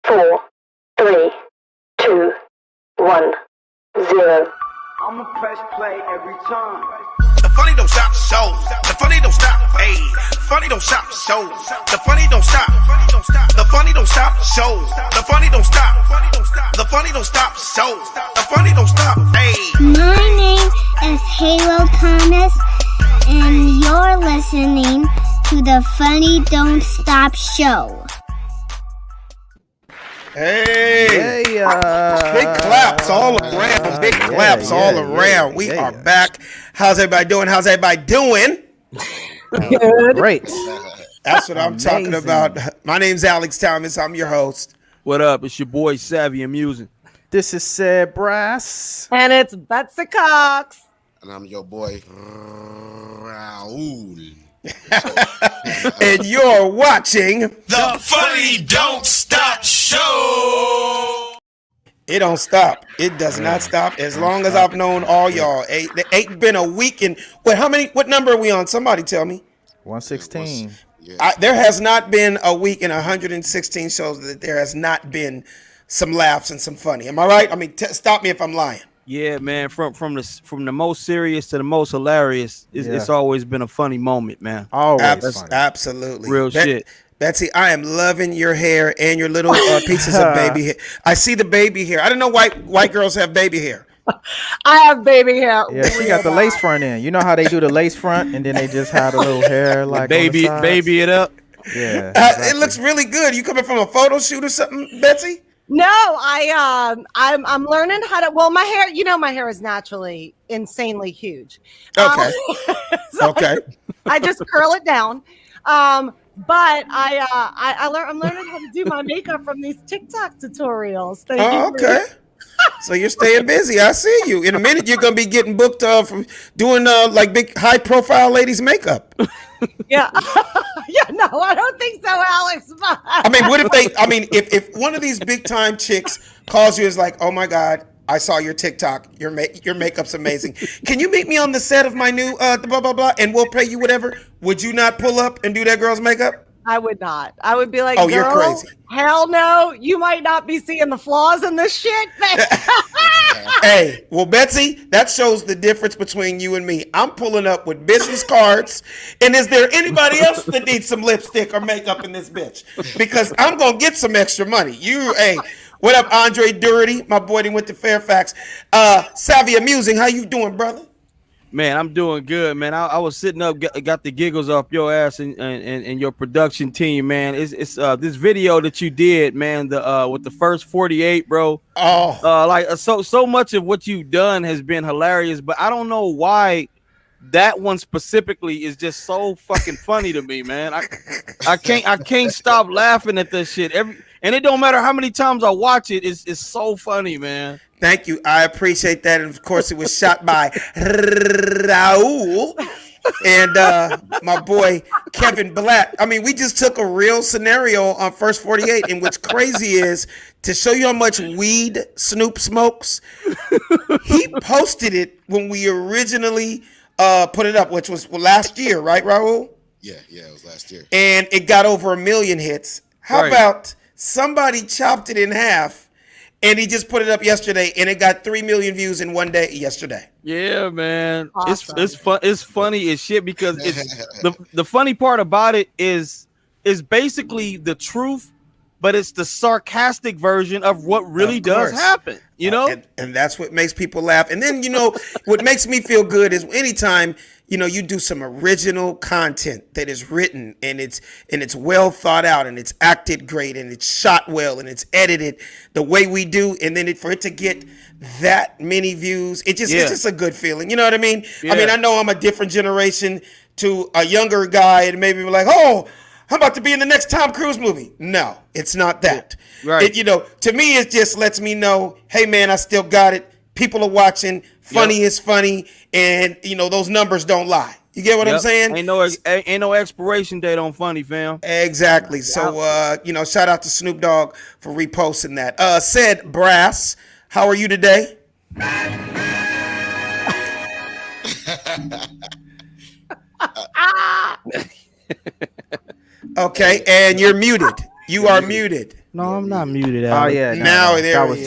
4, 3, 2, 1, 0. I'ma press play every time. The funny don't stop, so the funny don't stop, hey. Funny don't stop, so the funny don't stop. The funny don't stop, so the funny don't stop. The funny don't stop, so the funny don't stop, hey. My name is Halo Thomas, and you're listening to the Funny Don't Stop Show. Hey, big claps all around. Big claps all around. We are back. How's everybody doing? How's everybody doing? Good. Great. That's what I'm talking about. My name's Alex Thomas. I'm your host. What up? It's your boy Savvy Amusing. This is Ced Brass. And it's Betsy Cox. And I'm your boy, Raul. And you're watching The Funny Don't Stop Show. It don't stop. It does not stop. As long as I've known all y'all. Ain't been a week in. Wait, how many? What number are we on? Somebody tell me. 116. There has not been a week in 116 shows that there has not been some laughs and some funny. Am I right? I mean, stop me if I'm lying. Yeah, man. From the most serious to the most hilarious, it's always been a funny moment, man. Always funny. Absolutely. Real shit. Betsy, I am loving your hair and your little pieces of baby hair. I see the baby hair. I didn't know white girls have baby hair. I have baby hair. Yeah, she got the lace front in. You know how they do the lace front and then they just have the little hair like baby it up. Yeah, exactly. It looks really good. You coming from a photo shoot or something, Betsy? No, I'm learning how to. Well, my hair is naturally insanely huge. Okay. So Okay. I just curl it down. But I'm learning how to do my makeup from these TikTok tutorials. Okay. So you're staying busy. I see you. In a minute, you're gonna be getting booked from doing like big high profile ladies makeup. Yeah. Yeah. No, I don't think so, Alex. I mean, what if they? I mean, if one of these big time chicks calls you, is like, oh my God, I saw your TikTok. Your makeup's amazing. Can you meet me on the set of my new blah blah blah, and we'll pay you whatever? Would you not pull up and do that girl's makeup? I would not. I would be like, oh, you're crazy. Hell no. You might not be seeing the flaws in this shit. Hey, well, Betsy, that shows the difference between you and me. I'm pulling up with business cards. And is there anybody else that needs some lipstick or makeup in this bitch? Because I'm going to get some extra money. Hey, what up, Andre Durity? My boy that went to Fairfax. Savvy Amusing, how you doing, brother? Man, I'm doing good, man. I was sitting up, got the giggles off your ass and your production team, man. It's this video that you did, man. With the first 48, bro. Oh, so much of what you've done has been hilarious, but I don't know why that one specifically is just so fucking funny to me, man. I can't stop laughing at this shit and it don't matter how many times I watch it. It's so funny, man. Thank you. I appreciate that. And of course, it was shot by Raul and my boy Kevin Blatt. I mean, we just took a real scenario on First 48. And what's crazy is to show you how much weed Snoop smokes, he posted it when we originally put it up, which was last year, right, Raul? Yeah, it was last year. And it got over 1 million hits. How about somebody chopped it in half? And he just put it up yesterday, and it got 3 million views in one day yesterday. Yeah, man, awesome. It's funny as shit because it's the funny part about it is basically the truth, but it's the sarcastic version of what really does happen. You know, and that's what makes people laugh. And then what makes me feel good is anytime you do some original content that is written and it's well thought out and it's acted great and it's shot well and it's edited the way we do, and then for it to get that many views, it's just a good feeling. You know what I mean? Yeah. I mean, I know I'm a different generation to a younger guy, and maybe we're like, oh, I'm about to be in the next Tom Cruise movie. No, it's not that. Right. To me, it just lets me know, hey man, I still got it. People are watching. Funny is funny, and those numbers don't lie. You get what I'm saying? Ain't no expiration date on funny, fam. Exactly. So shout out to Snoop Dogg for reposting that. Ced Brass, how are you today? Okay, and you're muted. You are muted. No, I'm not muted, Oh Alex. yeah, Now no. there that he was is.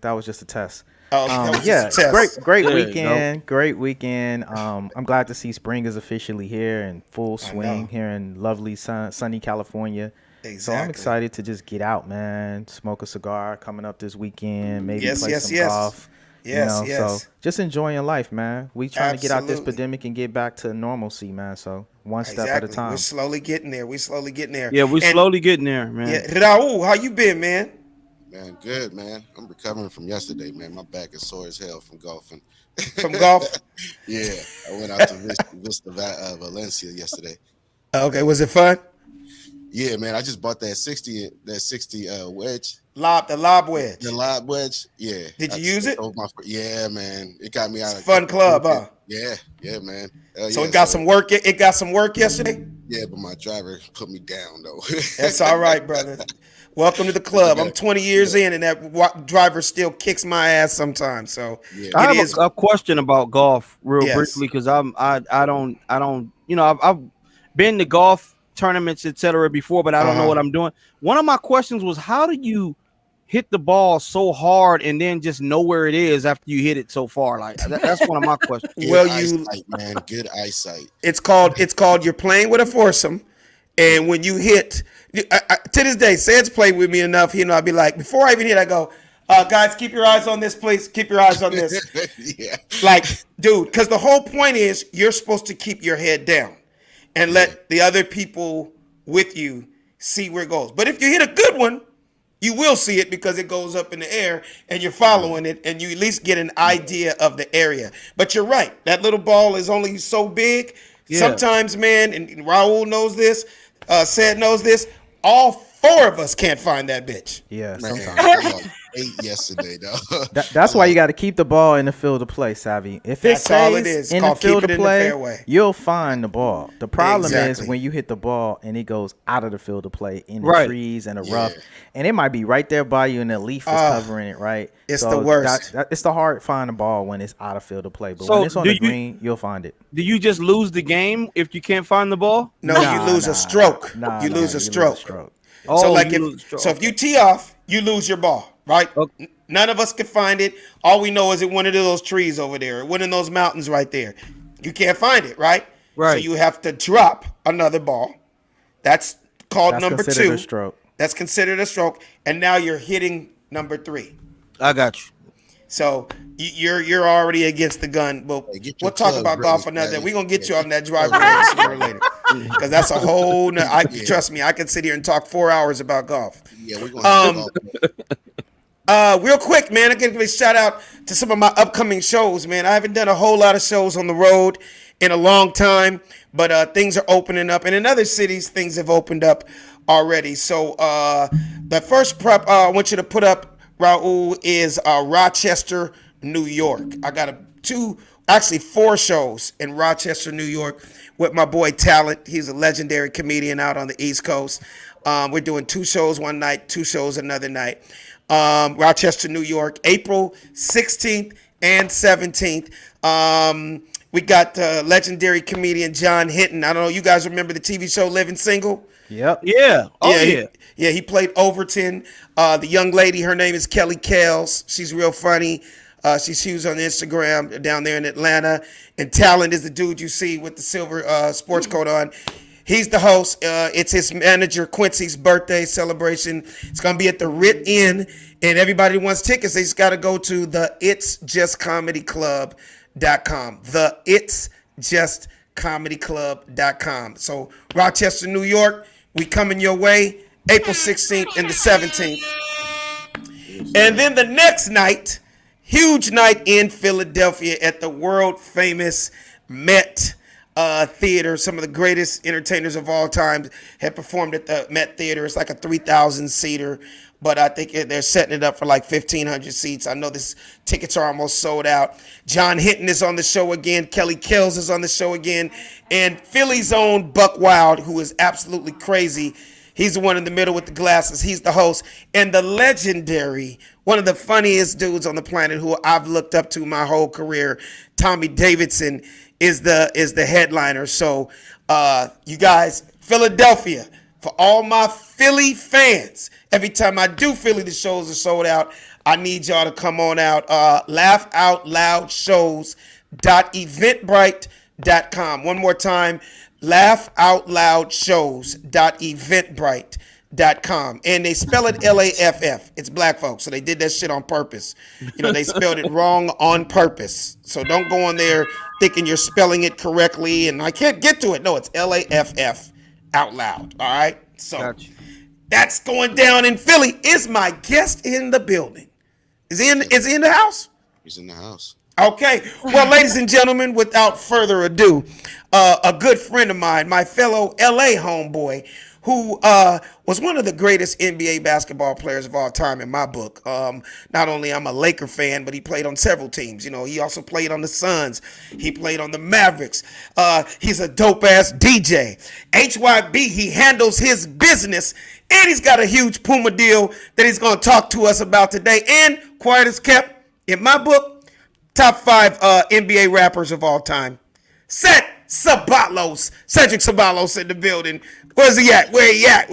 that was just a test. Oh, that was Yeah, just a test. great There you weekend, great weekend. I'm glad to see spring is officially here in full swing here in lovely sunny California. Exactly. So I'm excited to just get out, man. Smoke a cigar coming up this weekend. Maybe Yes, play yes, some yes. golf. Yes, So yes. just enjoying life, man. We trying to get out this Absolutely. pandemic and get back to normalcy, man. So one step at a Exactly. time. We're slowly getting there. We're slowly getting there. Yeah, we're And, slowly getting there, man. Yeah, Raul, how you been, man? Man, good, man. I'm recovering from yesterday, man. My back is sore as hell from golfing. From golf? Yeah, I went out to Valencia yesterday. Okay, was it fun? Yeah, man. I just bought that 60 wedge. The lob wedge. The lob wedge. Yeah. Did you use it? Yeah, man. It got me out It's of fun club, huh? Yeah, man. So it got some work. It got some work yesterday. Yeah, but my driver put me down though. That's all right, brother. Welcome to the club. I'm 20 years in, and that driver still kicks my ass sometimes. So Yeah. I it have is. a question about golf, real Yes. briefly, because I don't, you know, I've been to golf tournaments, etc. before, but I don't know what I'm doing. One of my questions was, how do you hit the ball so hard and then just know where it is after you hit it so far? Like that's one of my questions. Well, eyesight, man. Good eyesight. It's called you're playing with a foursome, and when you hit, to this day, Ced's played with me enough. I'd be like, before I even hit, I go, guys, keep your eyes on this, please. Keep your eyes on this. Yeah. Like, dude, because the whole point is you're supposed to keep your head down and let the other people with you see where it goes. But if you hit a good one, you will see it because it goes up in the air and you're following it and you at least get an idea of the area. But you're right. That little ball is only so big. Yeah. Sometimes, man, and Raul knows this, Ced knows this, all four of us can't find that bitch. Yeah, Man, sometimes. I lost 8 yesterday, though. That's why you got to keep the ball in the field of play, Savvy. If it That's all it stays is. in the Called field keep it of in the play, fairway. you'll find the ball. The problem is Exactly. when you hit the ball and it goes out of the field of play in the Right. trees and the rough, and it might be right there by you and the leaf is covering it, right? It's the worst. It's the hard find the ball when it's out of field of play, but So when it's on do the you- green, you'll find it. Do you just lose the game if you can't find the ball? No, you lose a stroke. You lose a stroke. Oh, So like you lose a stroke. if you tee off, you lose your ball, right? Okay. None of us can find it. All we know is it one of those trees over there, one of those mountains right there. You can't find it, right? Right. So you have to drop another ball. That's called That's number considered 2. a stroke. That's considered a stroke, and now you're hitting number 3. I got you. So you're already against the gun. But Hey, get your we'll talk club about ready, golf another day. Daddy. We're gonna get you Yeah, on that driver sooner or later, because that's a whole. Trust me, I can sit here and talk 4 hours about golf. Yeah, we're going to Real quick, man, I can give a shout out to some of my upcoming shows, man. I haven't done a whole lot of shows on the road in a long time, but things are opening up, and in other cities, things have opened up already. So the first prep I want you to put up, Raul, is Rochester, New York. I got 4 shows in Rochester, New York with my boy Talent. He's a legendary comedian out on the East Coast. We're doing 2 shows one night, 2 shows another night. Rochester, New York, April 16th and 17th. We got legendary comedian John Hinton. I don't know, you guys remember the TV show Living Single? Yep. Yeah. Oh yeah. He played Overton. The young lady, her name is Kelly Kales. She's real funny. She's huge on Instagram down there in Atlanta. And Talent is the dude you see with the silver sports coat on. He's the host. It's his manager Quincy's birthday celebration. It's gonna be at the Rit Inn, and everybody who wants tickets, they just gotta go to the itsjustcomedyclub.com. The itsjustcomedyclub.com. So Rochester, New York, we coming your way, April 16th and the 17th. And then the next night, huge night in Philadelphia at the world famous Met Theater. Some of the greatest entertainers of all time have performed at the Met Theater. It's like a 3,000 seater, but I think they're setting it up for like 1,500 seats. I know this tickets are almost sold out. John Hinton is on the show again. Kelly Kells is on the show again. And Philly's own Buck Wild, who is absolutely crazy. He's the one in the middle with the glasses. He's the host. And the legendary, one of the funniest dudes on the planet who I've looked up to my whole career, Tommy Davidson, is the headliner. So you guys, Philadelphia, for all my Philly fans. Every time I do Philly, the shows are sold out. I need y'all to come on out. laughoutloudshows.eventbrite.com. One more time, laughoutloudshows.eventbrite.com. And they spell it Laff. It's black folks, so they did that shit on purpose. You know, they spelled it wrong on purpose. So don't go on there thinking you're spelling it correctly and I can't get to it. No, it's Laff out loud. All right? So Gotcha. that's going down in Philly. Is my guest in the building? Is he in the house? He's in the house. Okay. Well, ladies and gentlemen, without further ado, a good friend of mine, my fellow LA homeboy, who was one of the greatest NBA basketball players of all time in my book. Not only I'm a Laker fan, but he played on several teams. You know, he also played on the Suns. He played on the Mavericks. He's a dope-ass DJ. HYB, he handles his business, and he's got a huge Puma deal that he's going to talk to us about today. And quiet as kept, in my book, top 5 NBA rappers of all time. Cedric Ceballos in the building. Where's he at? Where he at?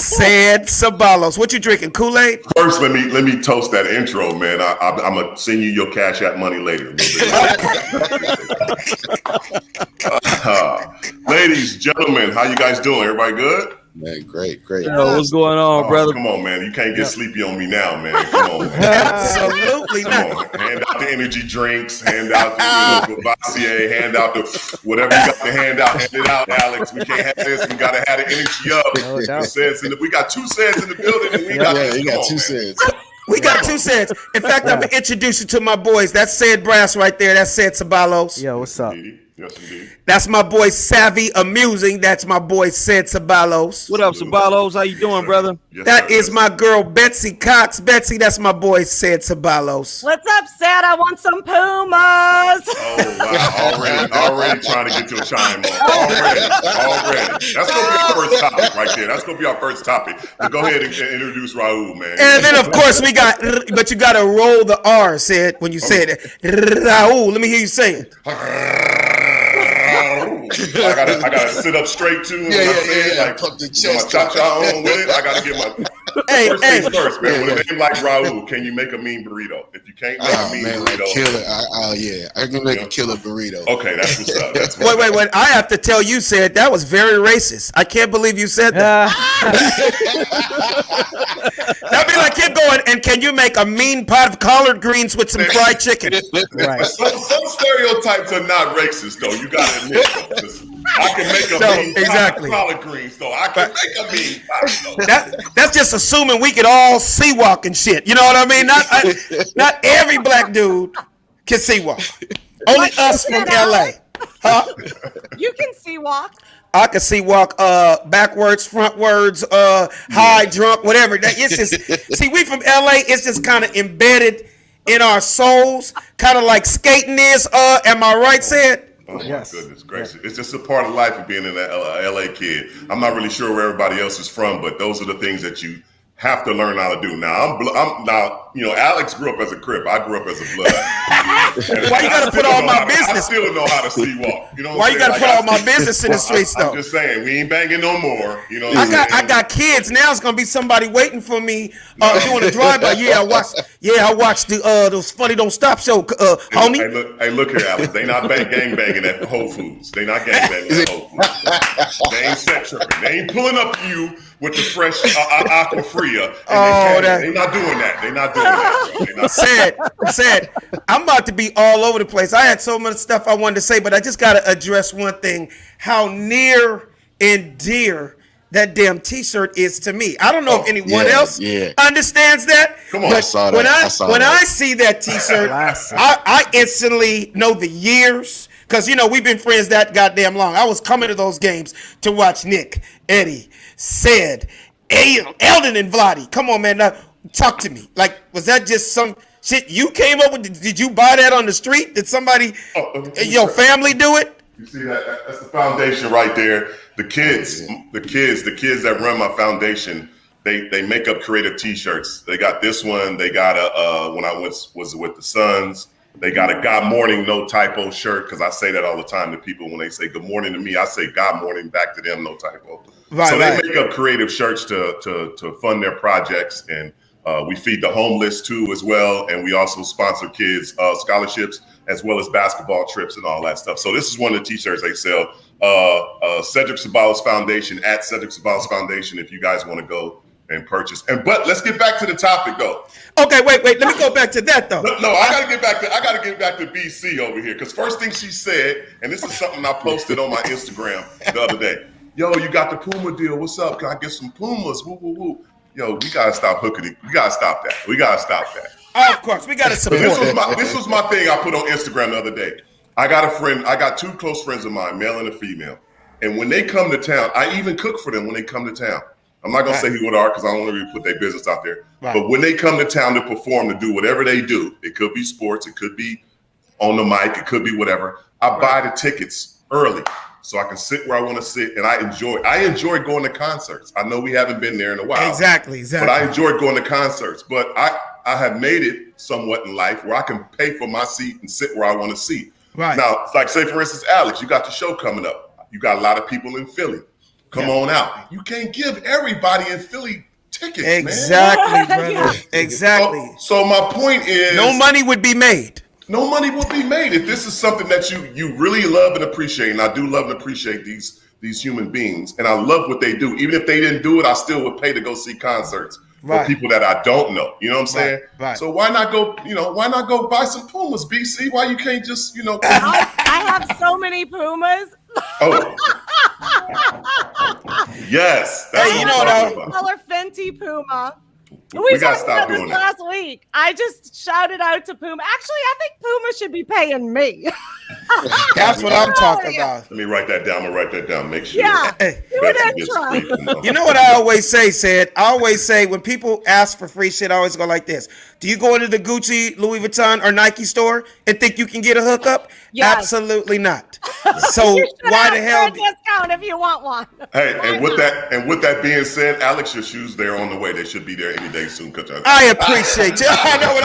Ced Ceballos. What you drinking? Kool-Aid? First, let me toast that intro, man. I'm gonna send you your Cash App money later. Ladies, gentlemen, how you guys doing? Everybody good? Man, great. Yo, what's going on, brother? Come on, man. You can't get sleepy on me now, man. Come on, man. Absolutely Come not. on. Hand out the energy drinks. Hand out the Courvoisier. Hand out the whatever you got to hand out. Hand it out, Alex. We can't have this. We got to have the energy up. No doubt. We got 2 Ceds in the building. And we got you got 2 Ceds. We got 2 Ceds. In fact, I'm going to introduce you to my boys. That's Ced Brass right there. That's Ced Ceballos. Yo, what's up? Yes, indeed. That's my boy Savvy Amusing. That's my boy Ced Ceballos. What up, Ceballos? How you doing, brother? Yes, That sir. is my girl Betsy Cox. Betsy, that's my boy Ced Ceballos. What's up, Sad? I want some Pumas. Oh, wow. Already trying to get your chime on. Already. That's going to be our first topic right there. That's going to be our first topic. But go ahead and introduce Raul, man. And then, of course, we got, but you got to roll the R, Ced, when you say it. Raul, let me hear you say it. I gotta sit up straight too. Yeah. Pump the chest. My cha-cha on with it. I gotta get my first things first, man. With a name like Raul, can you make a mean burrito? If you can't make a mean burrito, killer. I can make a killer burrito. Okay, that's what's up. Wait. I have to tell you, Ced, that was very racist. I can't believe you said that. That'd be like, keep going. And can you make a mean pot of collard greens with some fried chicken? Right. Some stereotypes are not racist, though. You gotta admit, though. I can make a mean pot of collard greens, though. I can make a mean pot, though. That's just assuming we could all sea walk and shit. You know what I mean? Not every black dude can sea walk. Only us from LA. Huh? You can see walk. I can see walk backwards, frontwards, high, drunk, whatever. It's just see, we from LA. It's just kind of embedded in our souls, kind of like skating is. Am I right, Ced? Oh my goodness gracious! It's just a part of life of being an LA kid. I'm not really sure where everybody else is from, but those are the things that you have to learn how to do. Now, I'm now, Alex grew up as a Crip. I grew up as a Blood. Why you gotta put all my business? I still know how to sleepwalk. You know why you gotta put all my business in the streets, though? I'm just saying, we ain't banging no more. You know, I got kids now. It's gonna be somebody waiting for me doing a drive-by. I watched the those Funny Don't Stop show, homie. Hey, look here, Alex. They not gang banging at Whole Foods. They not gang banging at Whole Foods. They ain't sex tripping. They ain't pulling up to you with the fresh Aquafria. They not doing that. They not doing that. Said, I'm about to be all over the place. I had so much stuff I wanted to say, but I just got to address one thing: how near and dear that damn T-shirt is to me. I don't know if anyone else understands that. Come on, but when I see that T-shirt, I instantly know the years. Because, we've been friends that goddamn long. I was coming to those games to watch Nick, Eddie, Ced, Eldon, and Vladi. Come on, man. Now, talk to me. Like, was that just some shit you came up with? Did you buy that on the street? Did somebody, your family do it? You see that? That's the foundation right there. The kids that run my foundation, they make up creative T-shirts. They got this one. They got when I was with the Suns. They got a God morning, no typo shirt, because I say that all the time to people when they say good morning to me. I say God morning back to them, no typo. Right, so they right. make up creative shirts to fund their projects, and we feed the homeless too as well, and we also sponsor kids scholarships as well as basketball trips and all that stuff. So this is one of the t-shirts they sell. Cedric Ceballos Foundation, at Cedric Ceballos Foundation, if you guys want to go and purchase. But let's get back to the topic though. Okay, wait. Let me go back to that though. No, I gotta get back to BC over here, because first thing she said, and this is something I posted on my Instagram the other day. Yo, you got the Puma deal. What's up? Can I get some Pumas? Woo, woo, woo. Yo, we gotta stop hooking it. We gotta stop that. Oh, of course, we gotta support. This was my thing I put on Instagram the other day. I got a friend. I got two close friends of mine, male and a female. And when they come to town, I even cook for them when they come to town. I'm not gonna say who it are because I don't want to put their business out there. Right. But when they come to town to perform, to do whatever they do, it could be sports, it could be on the mic, it could be whatever. I buy the tickets early so I can sit where I want to sit, and I enjoy going to concerts. I know we haven't been there in a while. Exactly. But I enjoy going to concerts. But I have made it somewhat in life where I can pay for my seat and sit where I want to sit. Right. Now, like say for instance, Alex, you got the show coming up. You got a lot of people in Philly. Come on out. You can't give everybody in Philly tickets, man. Brother. Exactly. So my point is, no money would be made. No money would be made if this is something that you really love and appreciate. And I do love and appreciate these human beings, and I love what they do. Even if they didn't do it, I still would pay to go see concerts for people that I don't know. You know what I'm saying? Right. So why not go? Why not go buy some Pumas, BC? Why you can't just I have so many Pumas. Oh. Yes. Hey, you know what? $1 Fenty Puma. We gotta talked stop about doing this that. last week. I just shouted out to Puma. Actually, I think Puma should be paying me. That's what I'm talking about. Let me write that down. I'm gonna write that down. Make sure. Yeah. Do an gets intro. free from them. You know what I always say, Sid? I always say when people ask for free shit, I always go like this. Do you go into the Gucci, Louis Vuitton, or Nike store and think you can get a hookup? Yes. Absolutely not. So why the hell? A discount if you want one. Hey, and with that being said, Alex, your shoes, they're on the way. They should be there any day soon. I appreciate you. I know what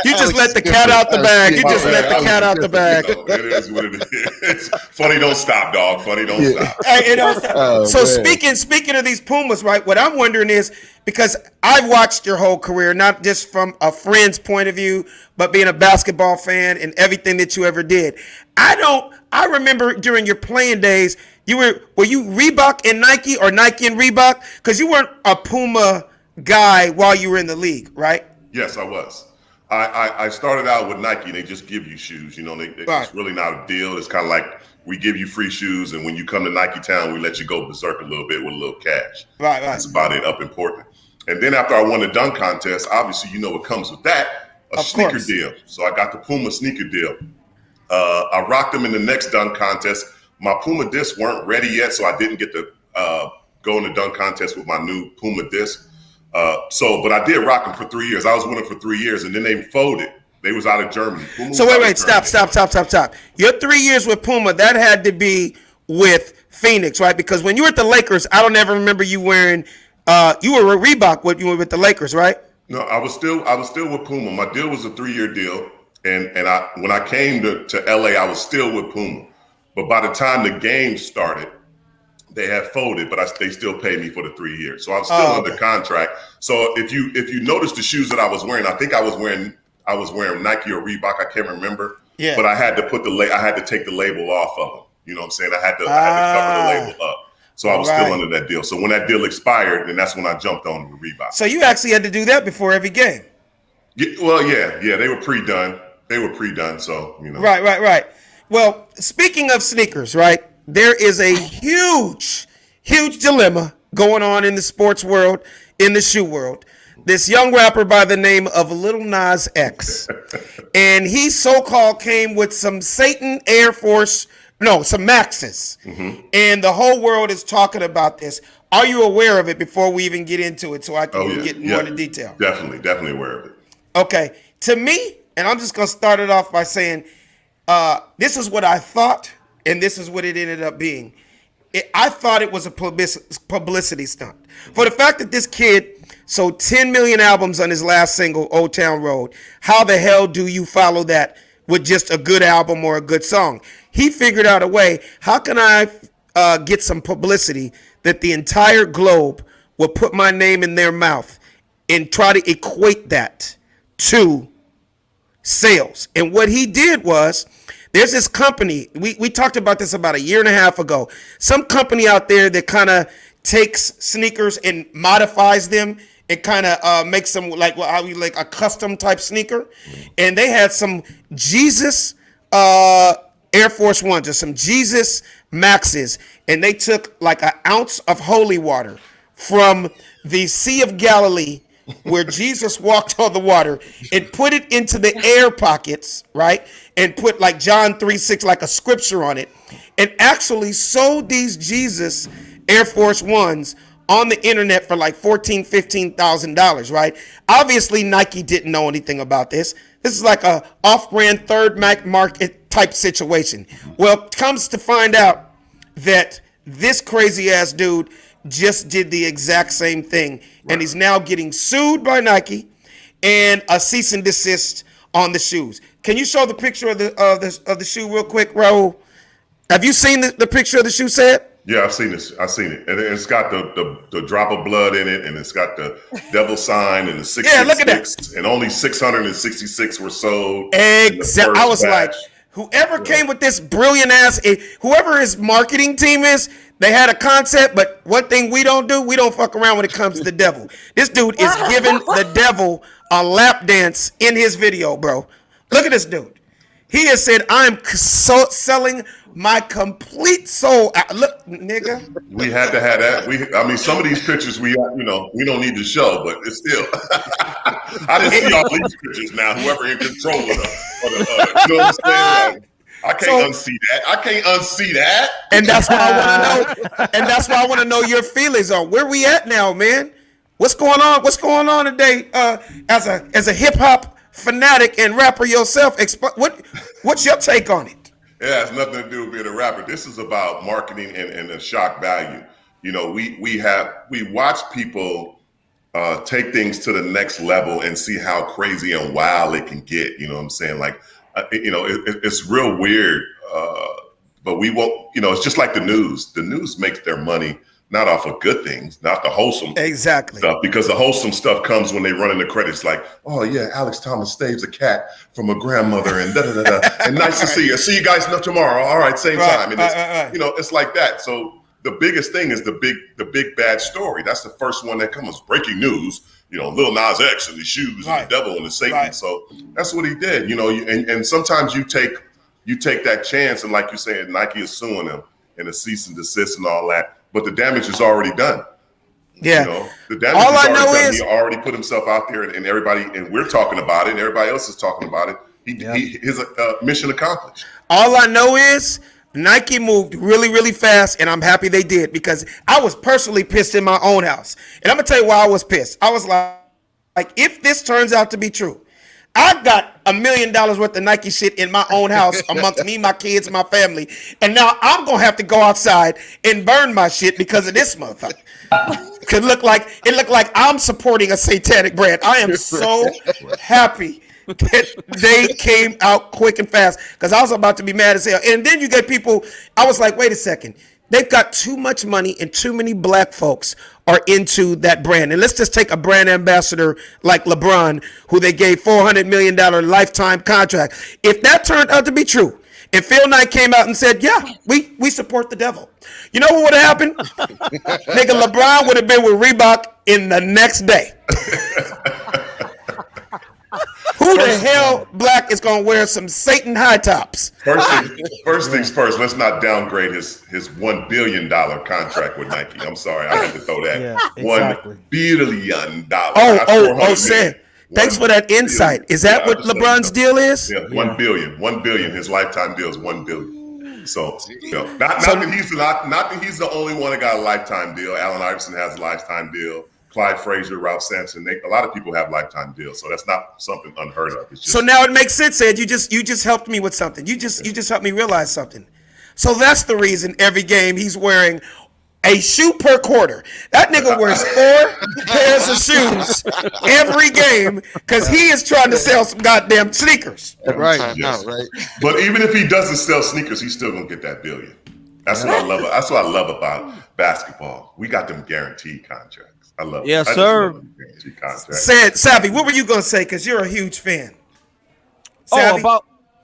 You just let the cat out the bag. You just let the cat out the bag. It is what it is. Funny don't stop, dog. Funny don't stop. Hey, it don't stop. So speaking of these Pumas, right? What I'm wondering is, because I've watched your whole career, not just from a friend's point of view, but being a basketball fan and everything that you ever did. I remember during your playing days, were you Reebok and Nike or Nike and Reebok? Because you weren't a Puma guy while you were in the league, right? Yes, I was. I started out with Nike. They just give you shoes. It's really not a deal. It's kind of like we give you free shoes, and when you come to Nike Town, we let you go berserk a little bit with a little cash. Right. That's about it up in Portland. And then after I won the dunk contest, obviously you know what comes with that, a sneaker deal. So I got the Puma sneaker deal. I rocked them in the next dunk contest. My Puma discs weren't ready yet, so I didn't get to go in the dunk contest with my new Puma disc. But I did rock them for 3 years. I was with them for 3 years, and then they folded. They was out of Germany. So wait, stop. Your 3 years with Puma, that had to be with Phoenix, right? Because when you were at the Lakers, I don't ever remember you wearing. You were a Reebok when you were with the Lakers, right? No, I was still with Puma. My deal was a 3-year deal, and when I came to LA, I was still with Puma. But by the time the game started, they had folded, but they still paid me for the 3 years. So I was still under contract. So if you notice the shoes that I was wearing, I think I was wearing Nike or Reebok. I can't remember. Yeah. But I had to take the label off of them. You know what I'm saying? I had to cover the label up. So I was still under that deal. So when that deal expired, then that's when I jumped on the Reebok. So you actually had to do that before every game. Yeah. They were pre-done. So Right. Well, speaking of sneakers, right? There is a huge dilemma going on in the sports world, in the shoe world. This young rapper by the name of Lil Nas X, and he so-called came with some Satan Air Force. No, some Maxes. Mm-hmm. And the whole world is talking about this. Are you aware of it before we even get into it so I can get more into detail? Definitely aware of it. Okay. To me, and I'm just going to start it off by saying this is what I thought, and this is what it ended up being. I thought it was a publicity stunt. For the fact that this kid sold 10 million albums on his last single, Old Town Road. How the hell do you follow that with just a good album or a good song? He figured out a way. How can I get some publicity that the entire globe will put my name in their mouth and try to equate that to sales? And what he did was, there's this company, we talked about this about a year and a half ago, some company out there that kind of takes sneakers and modifies them and kind of makes them like a custom type sneaker. And they had some Jesus Air Force Ones or some Jesus Maxes, and they took like an ounce of holy water from the Sea of Galilee where Jesus walked on the water and put it into the air pockets, right? And put like John 3:6, like a scripture on it, and actually sold these Jesus Air Force Ones on the internet for like $14,000, $15,000, right? Obviously, Nike didn't know anything about this. This is like a off-brand third market type situation. Well, comes to find out that this crazy ass dude just did the exact same thing, and he's now getting sued by Nike and a cease and desist on the shoes. Can you show the picture of the shoe real quick, Raul? Have you seen the picture of the shoe set? Yeah, I've seen this. I've seen it, and it's got the drop of blood in it, and it's got the devil sign and the 666. Yeah, look at that. And only 666 were sold. Exactly. I was like, whoever came with this brilliant ass, whoever his marketing team is, they had a concept, but one thing we don't do, we don't fuck around when it comes to the devil. This dude is giving the devil a lap dance in his video, bro. Look at this dude. He has said, I'm selling my complete soul out. Look, nigga. We had to have that. Some of these pictures we don't need to show, but it's still. I didn't see all these pictures now. Whoever in control of the you know what I'm saying? I can't unsee that. I can't unsee that. And that's why I want to know. And that's why I want to know your feelings on where we at now, man. What's going on? What's going on today? As a hip hop fanatic and rapper yourself, what's your take on it? Yeah, it has nothing to do with being a rapper. This is about marketing and the shock value. You know, we watch people take things to the next level and see how crazy and wild it can get. You know what I'm saying? Like, it's real weird, but we won't. It's just like the news. The news makes their money not off of good things, not the wholesome stuff, because the wholesome stuff comes when they run in the credits like, oh yeah, Alex Thomas saves a cat from a grandmother and da-da-da-da, and nice to see you. See you guys tomorrow. All right, same time. And it's, it's like that. So the biggest thing is the big bad story. That's the first one that comes. Breaking news. Lil Nas X and the shoes and the devil and the Satan. Right. So that's what he did. And sometimes you take that chance, and like you said, Nike is suing him and a cease and desist and all that. But the damage is already done. Yeah. The damage is already done. He already put himself out there, and everybody, and we're talking about it, and everybody else is talking about it. His mission accomplished. All I know is Nike moved really, really fast, and I'm happy they did, because I was personally pissed in my own house. And I'm going to tell you why I was pissed. I was like, if this turns out to be true, I got $1 million worth of Nike shit in my own house amongst me, my kids, my family. And now I'm going to have to go outside and burn my shit because of this motherfucker. It looked like I'm supporting a satanic brand. I am so happy that they came out quick and fast, because I was about to be mad as hell. And then you get people, I was like, wait a second. They've got too much money, and too many black folks are into that brand. And let's just take a brand ambassador like LeBron, who they gave $400 million lifetime contract. If that turned out to be true, and Phil Knight came out and said, yeah, we support the devil, you know what would have happened? Nigga, LeBron would have been with Reebok in the next day. Who the hell black is going to wear some Satan high tops? First things first, let's not downgrade his $1 billion contract with Nike. I'm sorry, I had to throw that. Yeah, exactly. $1 billion. Sam. Thanks for that insight. Is that what LeBron's deal is? Yeah, $1 billion. $1 billion. His lifetime deal is $1 billion. So, not that he's the only one that got a lifetime deal. Allen Iverson has a lifetime deal. Clyde Frazier, Ralph Sampson, a lot of people have lifetime deals, so that's not something unheard of. It's just, so now it makes sense, Ed. You just helped me with something. You just helped me realize something. So that's the reason every game he's wearing a shoe per quarter. That nigga wears 4 pairs of shoes every game because he is trying to sell some goddamn sneakers. Every time out, right? But even if he doesn't sell sneakers, he's still gonna get that billion. That's what I love. That's what I love about basketball. We got them guaranteed contracts. I love. Yes, I just sir. love them guaranteed contracts. Savvy, what were you gonna say? Because you're a huge fan. Savvy?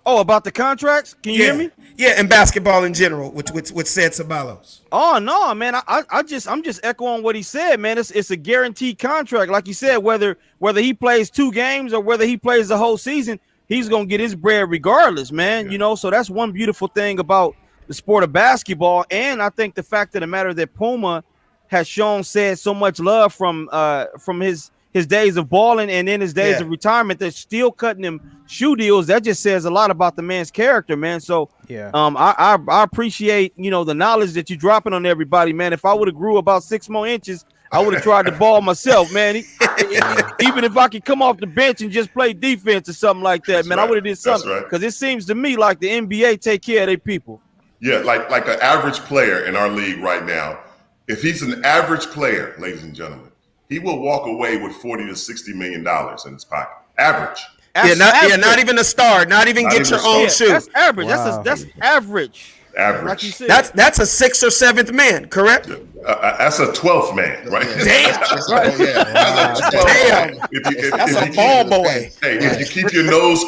About the contracts? Can you hear me? Yeah, and basketball in general, with said Ceballos. Oh no, man! I'm just echoing what he said, man. It's a guaranteed contract, like you said. Whether he plays 2 games or whether he plays the whole season, he's gonna get his bread regardless, man. Yeah. You know, so that's one beautiful thing about the sport of basketball, and I think the fact of the matter that Puma has said so much love from his days of balling and in his days of retirement, they're still cutting him shoe deals. That just says a lot about the man's character, man. So I appreciate, the knowledge that you're dropping on everybody, man. If I would have grew about 6 more inches, I would have tried to ball myself, man. Even if I could come off the bench and just play defense or something like that, man, I would have did something. Because it seems to me like the NBA take care of their people. Yeah, like an average player in our league right now, if he's an average player, ladies and gentlemen, he will walk away with $40 to $60 million in his pocket. Average. Not even a star. Not even get your own shoe. That's average. Wow. That's average. Average. Like you said. That's a 6th or 7th man, correct? That's a 12th man, right? Damn. If that's a ball boy. Hey, if you keep your nose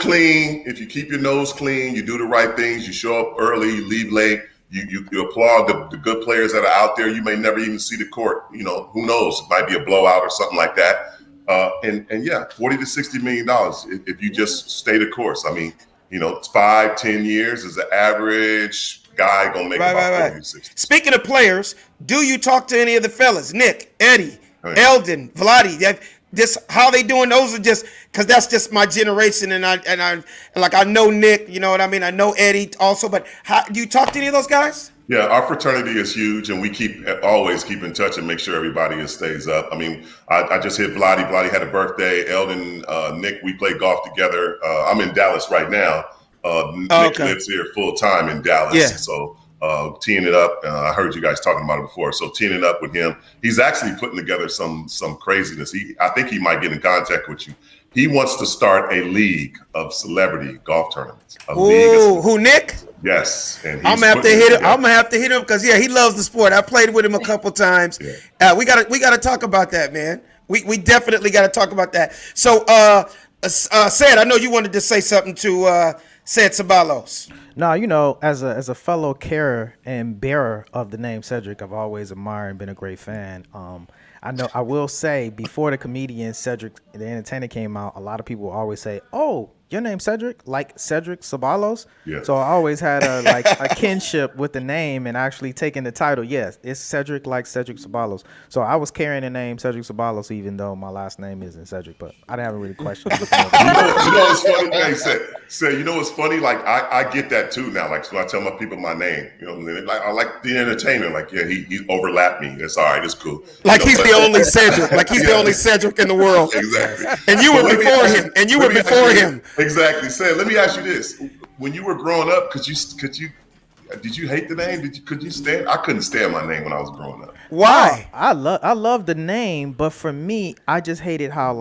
clean, you do the right things, you show up early, you leave late, you applaud the good players that are out there. You may never even see the court. Who knows? It might be a blowout or something like that. $40 to $60 million if you just stay the course. I mean, it's 5-10 years is the average guy gonna make about 40 to 60. Speaking of players, do you talk to any of the fellas? Nick, Eddie, Eldon, Vladi? Just how they doing? Those are just because that's just my generation, and I know Nick. You know what I mean? I know Eddie also, but do you talk to any of those guys? Yeah, our fraternity is huge, and we always keep in touch and make sure everybody stays up. I mean, I just hit Vladi. Vladi had a birthday. Eldon, Nick, we play golf together. I'm in Dallas right now. Nick lives here full time in Dallas, so teeing it up. I heard you guys talking about it before, so teeing it up with him. He's actually putting together some craziness. I think he might get in contact with you. He wants to start a league of celebrity golf tournaments. Who, Nick? Yes, and I'm gonna have to hit him. I'm gonna have to hit him because he loves the sport. I played with him a couple times. We gotta talk about that, man. We definitely gotta talk about that. So, Ced, I know you wanted to say something to Ced Ceballos. No, as a fellow carer and bearer of the name Cedric, I've always admired and been a great fan. I will say, before the comedian Cedric the Entertainer came out, a lot of people always say, "Oh, your name's Cedric, like Cedric Ceballos." Yes. So I always had a kinship with the name and actually taking the title. Yes, it's Cedric, like Cedric Ceballos. So I was carrying the name Cedric Ceballos, even though my last name isn't Cedric. But I didn't have a really question. you know what's funny? Hey, say, you know what's funny? Like I get that too now. Like when I tell my people my name, like I like the Entertainer. Like he overlapped me. It's all right. It's cool. Like he's the only Cedric. Like he's the only Cedric in the world. Exactly. And you were before him. And you were before him. Exactly. Say, let me ask you this: when you were growing up, did you hate the name? Could you stand? I couldn't stand my name when I was growing up. Why? I love the name, but for me, I just hated how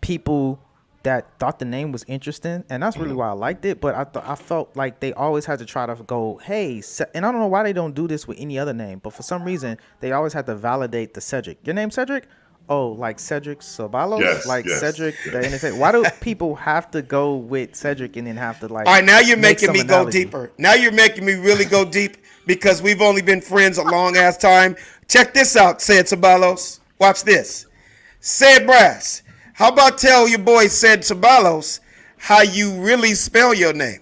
people that thought the name was interesting, and that's really why I liked it. But I felt like they always had to try to go, hey, and I don't know why they don't do this with any other name, but for some reason they always had to validate the Cedric. Your name Cedric? Oh, like Cedric Ceballos? Yes, Cedric the Entertainer. Why do people have to go with Cedric and then have to All right, now you're making me go deeper. Now you're making me really go deep because we've only been friends a long ass time. Check this out, Ced Ceballos. Watch this. Ced Brass, how about tell your boy Ced Ceballos how you really spell your name?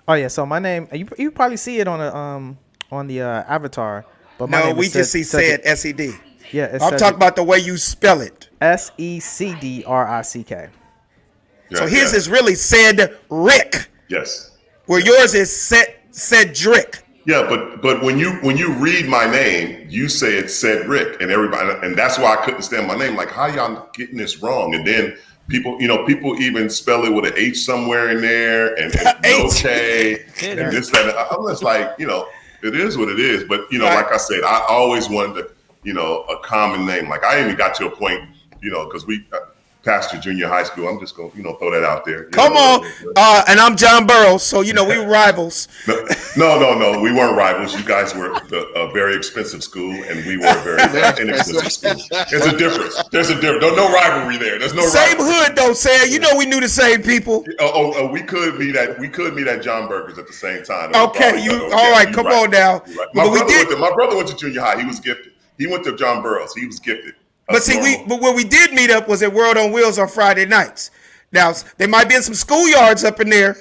Oh yeah, so my name, you probably see it on the avatar. But my name we is just see Ced, S-E-D. Yeah, I'm talking about the way you spell it. Secdrick. Yeah, so his is really Cedric. Yes. Where yours is Cedric. Yeah, but when you read my name, you say it's Cedric, and everybody, and that's why I couldn't stand my name. Like, how y'all getting this wrong? And then people even spell it with an H somewhere in there, and no K, and this, that. I'm just like, It is what it is. But, like I said, I always wanted a common name. Like I even got to a point, because we Pastor Junior High School. I'm just going to, throw that out there. Come on. And I'm John Burroughs. So, we were rivals. No. We weren't rivals. You guys were a very expensive school and we were a very inexpensive school. There's a difference. No rivalry there. There's no same rivalry. hood though, Sam. We knew the same people. We could meet at John Burgers at the same time. Okay. All right. Come on now. Right. My brother went to junior high. He was gifted. He went to John Burroughs. He was gifted. But where we did meet up was at World on Wheels on Friday nights. Now, there might be some schoolyards up in there.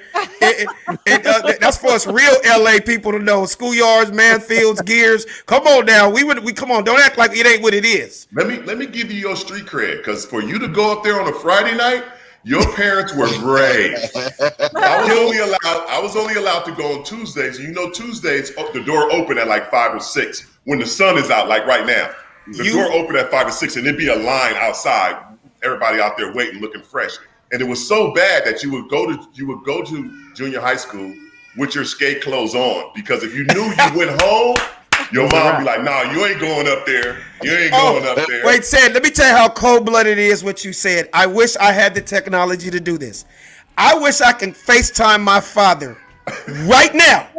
That's for us real LA people to know. Schoolyards, manfields, gears. Come on now. We come on. Don't act like it ain't what it is. Let me give you your street cred, because for you to go up there on a Friday night, your parents were brave. I was only allowed to go on Tuesdays. Tuesdays, the door open at like 5 or 6 when the sun is out, like right now. The door opened at 5 or 6, and there'd be a line outside. Everybody out there waiting, looking fresh. And it was so bad that you would go to junior high school with your skate clothes on, because if you knew you went home, your mom would be like, "Nah, you ain't going up there. You ain't going up there." Wait, Sam. Let me tell you how cold-blooded it is. What you said. I wish I had the technology to do this. I wish I can FaceTime my father right now,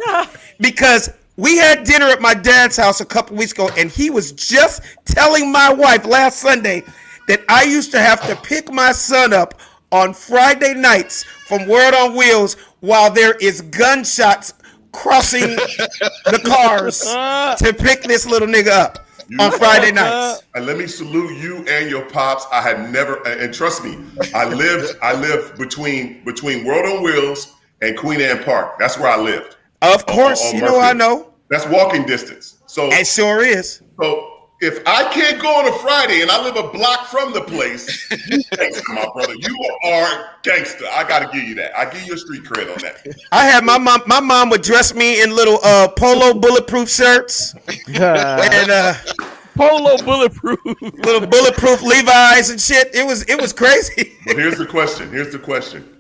because we had dinner at my dad's house a couple weeks ago, and he was just telling my wife last Sunday that I used to have to pick my son up on Friday nights from World on Wheels while there is gunshots crossing the cars to pick this little nigga up on Friday nights. And let me salute you and your pops. I had never, and trust me, I lived between World on Wheels and Queen Anne Park. That's where I lived. Of course, I know. That's walking distance. So it sure is. So if I can't go on a Friday and I live a block from the place, you gangster, my brother. You are gangster. I gotta give you that. I give you a street cred on that. I had my mom. My mom would dress me in little polo bulletproof shirts and polo bulletproof, little bulletproof Levi's and shit. It was crazy. But here's the question.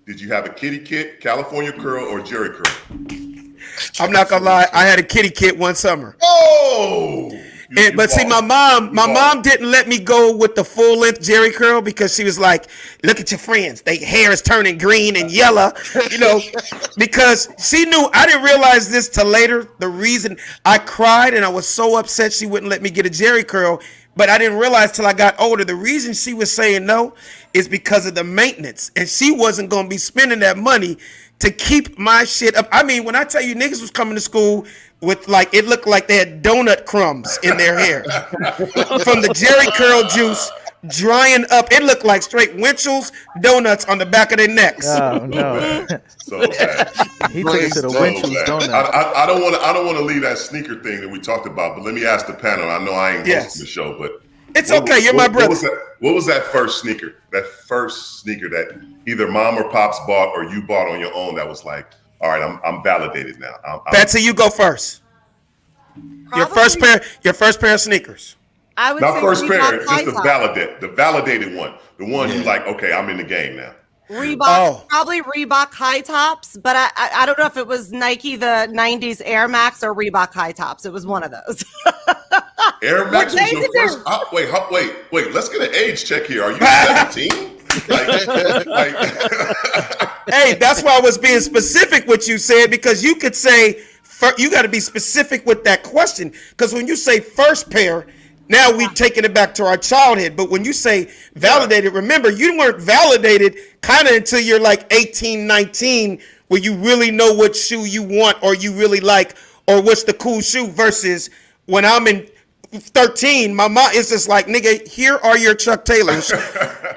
Did you have a kitty kit, California curl, or Jerry curl? I'm not gonna lie. I had a kitty kit one summer. Oh! But see, my mom didn't let me go with the full length Jerry curl, because she was like, "Look at your friends. Their hair is turning green and yellow," because she knew. I didn't realize this till later. The reason I cried and I was so upset she wouldn't let me get a Jerry curl, but I didn't realize till I got older. The reason she was saying no is because of the maintenance, and she wasn't gonna be spending that money to keep my shit up. I mean, when I tell you niggas was coming to school with it looked like they had donut crumbs in their hair from the Jerry curl juice drying up. It looked like straight Winchell's donuts on the back of their necks. Oh no! So bad. He took it to the Winchell's donut. I don't want to leave that sneaker thing that we talked about, but let me ask the panel. I know I ain't hosting the show, but it's okay. You're my brother. What was that first sneaker? That first sneaker that either mom or pops bought or you bought on your own that was like, all right, I'm validated now. Betsy, you go first. Your first pair of sneakers. I would Not say first Reebok pair, just high the validated one. The one you like, okay, I'm in the game now. Reebok, probably Reebok high tops, but I don't know if it was Nike, the 90s Air Max, or Reebok high tops. It was one of those. Air Max was your first. Wait. Let's get an age check here. Are you 17? Hey, that's why I was being specific what you said, because you could say you got to be specific with that question, because when you say first pair, now we're taking it back to our childhood. But when you say validated, remember, you weren't validated kind of until you're like 18, 19, where you really know what shoe you want or you really like, or what's the cool shoe, versus when I'm in 13, my mom is just like, nigga, here are your Chuck Taylors.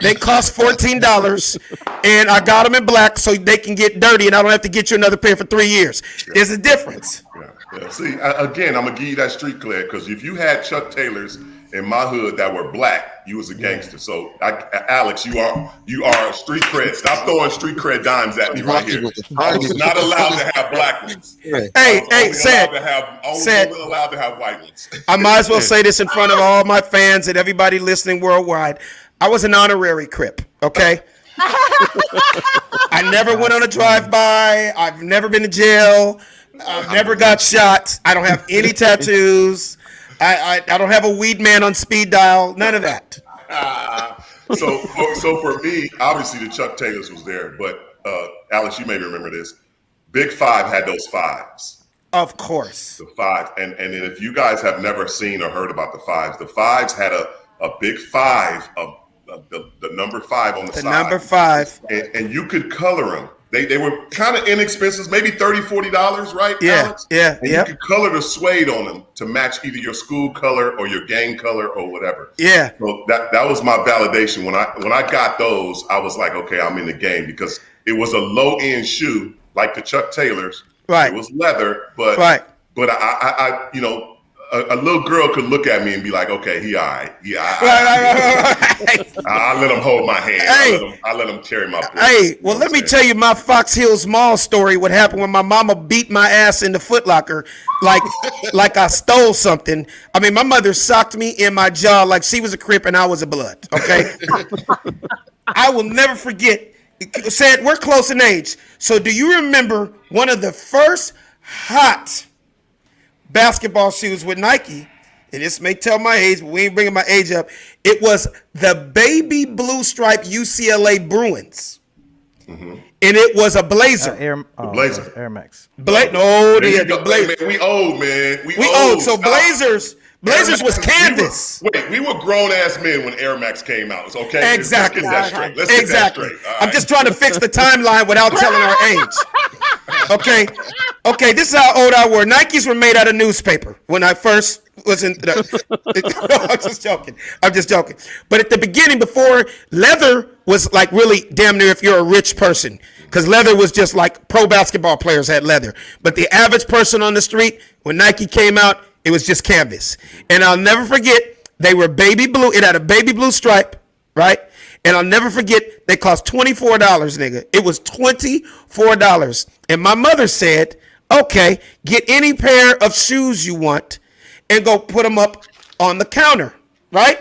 They cost $14, and I got them in black so they can get dirty, and I don't have to get you another pair for 3 years. There's a difference. Yeah. See, again, I'm gonna give you that street cred, because if you had Chuck Taylors in my hood that were black, you was a gangster. So, Alex, you are a street cred. Stop throwing street cred dimes at me right here. I was not allowed to have black ones. Hey, Sad. Allowed to have white ones. I might as well say this in front of all my fans and everybody listening worldwide. I was an honorary Crip, okay? I never went on a drive-by. I've never been to jail. I've never got shot. I don't have any tattoos. I don't have a weed man on speed dial. None of that. So for me, obviously the Chuck Taylors was there, but Alex, you may remember this. Big Five had those fives. Of course. The five, and then if you guys have never seen or heard about the fives had a big five of the number 5 on the side. The number 5. And you could color them. They were kind of inexpensive, maybe $30, $40, right? Yeah, Alex? yeah, and yeah. You could color the suede on them to match either your school color or your gang color or whatever. Yeah. So that was my validation. When I got those, I was like, okay, I'm in the game, because it was a low end shoe like the Chuck Taylors. Right. It was leather, but I a little girl could look at me and be like, okay, he all right. Yeah, I let him hold my hand. I let him carry my book. Hey, well, let me tell you my Fox Hills Mall story. What happened when my mama beat my ass in the Foot Locker like I stole something. I mean, my mother socked me in my jaw like she was a Crip and I was a Blood, okay? I will never forget. Said, we're close in age. So do you remember one of the first hot basketball shoes with Nike? And this may tell my age, but we ain't bringing my age up. It was the baby blue stripe UCLA Bruins. Mm-hmm. And it was a blazer. Blazer. Air Max. The blazer. Man, we old, man. We old. So Blazers was canvas. We were grown ass men when Air Max came out. It's okay. Exactly. Let's get that straight. I'm just trying to fix the timeline without telling our age. Okay. This is how old I were. Nikes were made out of newspaper when I first was in. I'm just joking. But at the beginning, before leather was like really damn near if you're a rich person, because leather was just like pro basketball players had leather. But the average person on the street, when Nike came out, it was just canvas. And I'll never forget, they were baby blue. It had a baby blue stripe, right? And I'll never forget, they cost $24, nigga. It was $24. And my mother said, okay, get any pair of shoes you want and go put them up on the counter, right?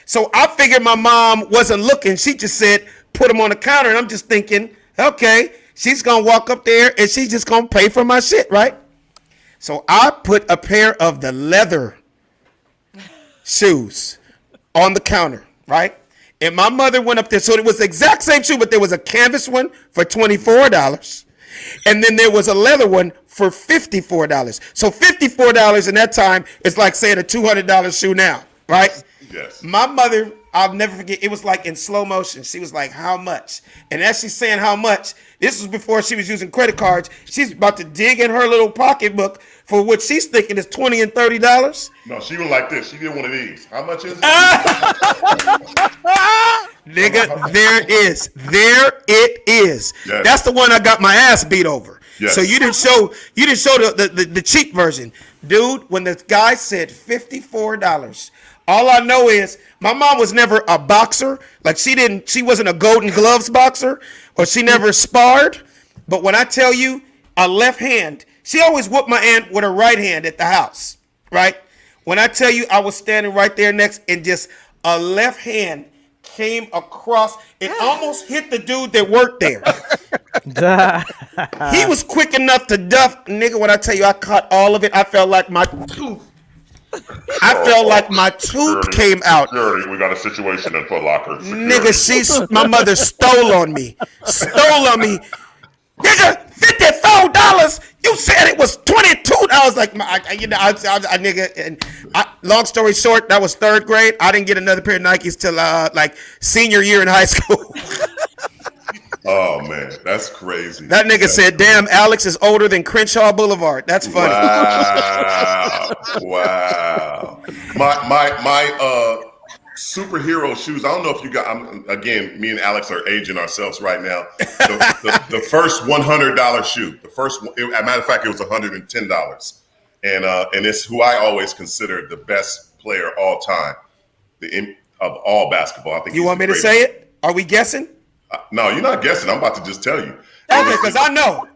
So I figured my mom wasn't looking. She just said, put them on the counter. And I'm just thinking, okay, she's going to walk up there and she's just going to pay for my shit, right? So I put a pair of the leather shoes on the counter, right? And my mother went up there. So it was the exact same shoe, but there was a canvas one for $24. And then there was a leather one for $54. So $54 in that time is like saying a $200 shoe now, right? Yes. My mother, I'll never forget, it was like in slow motion. She was like, how much? And as she's saying how much, this was before she was using credit cards. She's about to dig in her little pocketbook for what she's thinking is $20 and $30. No, she went like this. She did one of these. How much is it? Nigga, there it is. Yes. That's the one I got my ass beat over. Yes. So you didn't show the cheap version. Dude, when the guy said $54, all I know is my mom was never a boxer. Like she wasn't a Golden Gloves boxer, or she never sparred. But when I tell you a left hand, she always whooped my aunt with her right hand at the house, right? When I tell you I was standing right there next and just a left hand came across, it almost hit the dude that worked there. He was quick enough to duff. Nigga, when I tell you I caught all of it, I felt like my tooth. Came out. Security, we got a situation in Foot Locker. Security. Nigga, my mother stole on me. Nigga, $54. You said it was $22. I was like, nigga. And long story short, that was 3rd grade. I didn't get another pair of Nikes till like senior year in high school. Oh man, that's crazy. That nigga said, "Damn, Alex is older than Crenshaw Boulevard." That's funny. Wow. My superhero shoes. I don't know if you got. Again, me and Alex are aging ourselves right now. The first $100 shoe. The first. As a matter of fact, it was $110, and it's who I always consider the best player all time, of all basketball. I think. You want me to say it? Are we guessing? No, you're not guessing. I'm about to just tell you. Okay, because I know.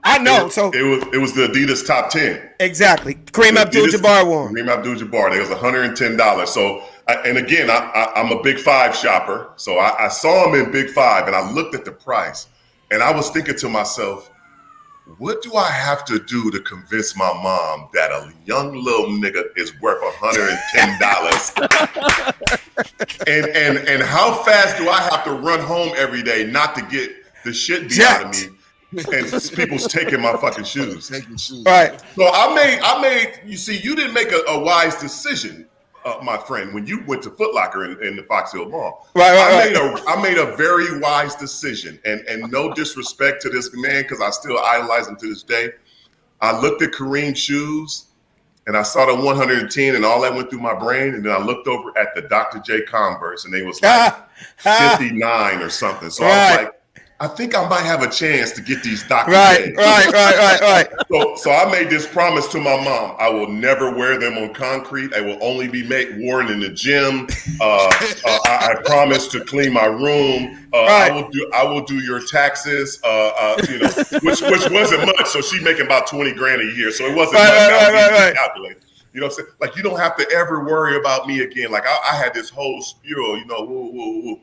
So it was the Adidas top 10. Exactly. Kareem Abdul-Jabbar won. Kareem Abdul-Jabbar. It was $110. So, and again, I'm a Big Five shopper. So I saw him in Big Five, and I looked at the price, and I was thinking to myself, what do I have to do to convince my mom that a young little nigga is worth $110? and how fast do I have to run home every day not to get the shit beat out of me? And people's taking my fucking shoes. Right. So I made. You see, you didn't make a wise decision, my friend, when you went to Foot Locker in the Fox Hill Mall. I made a very wise decision, and no disrespect to this man, because I still idolize him to this day. I looked at Kareem's shoes, and I saw the 110, and all that went through my brain. And then I looked over at the Dr. J Converse, and they was like 59 or something. So I was like, I think I might have a chance to get these Dr. J's. Right. So I made this promise to my mom: I will never wear them on concrete. I will only be worn in the gym. I promise to clean my room. I will do your taxes. Which wasn't much. So she's making about $20,000 a year. So it wasn't much. Right. Calculate. You know what I'm saying? Like, you don't have to ever worry about me again. Like, I had this whole spiel, woo.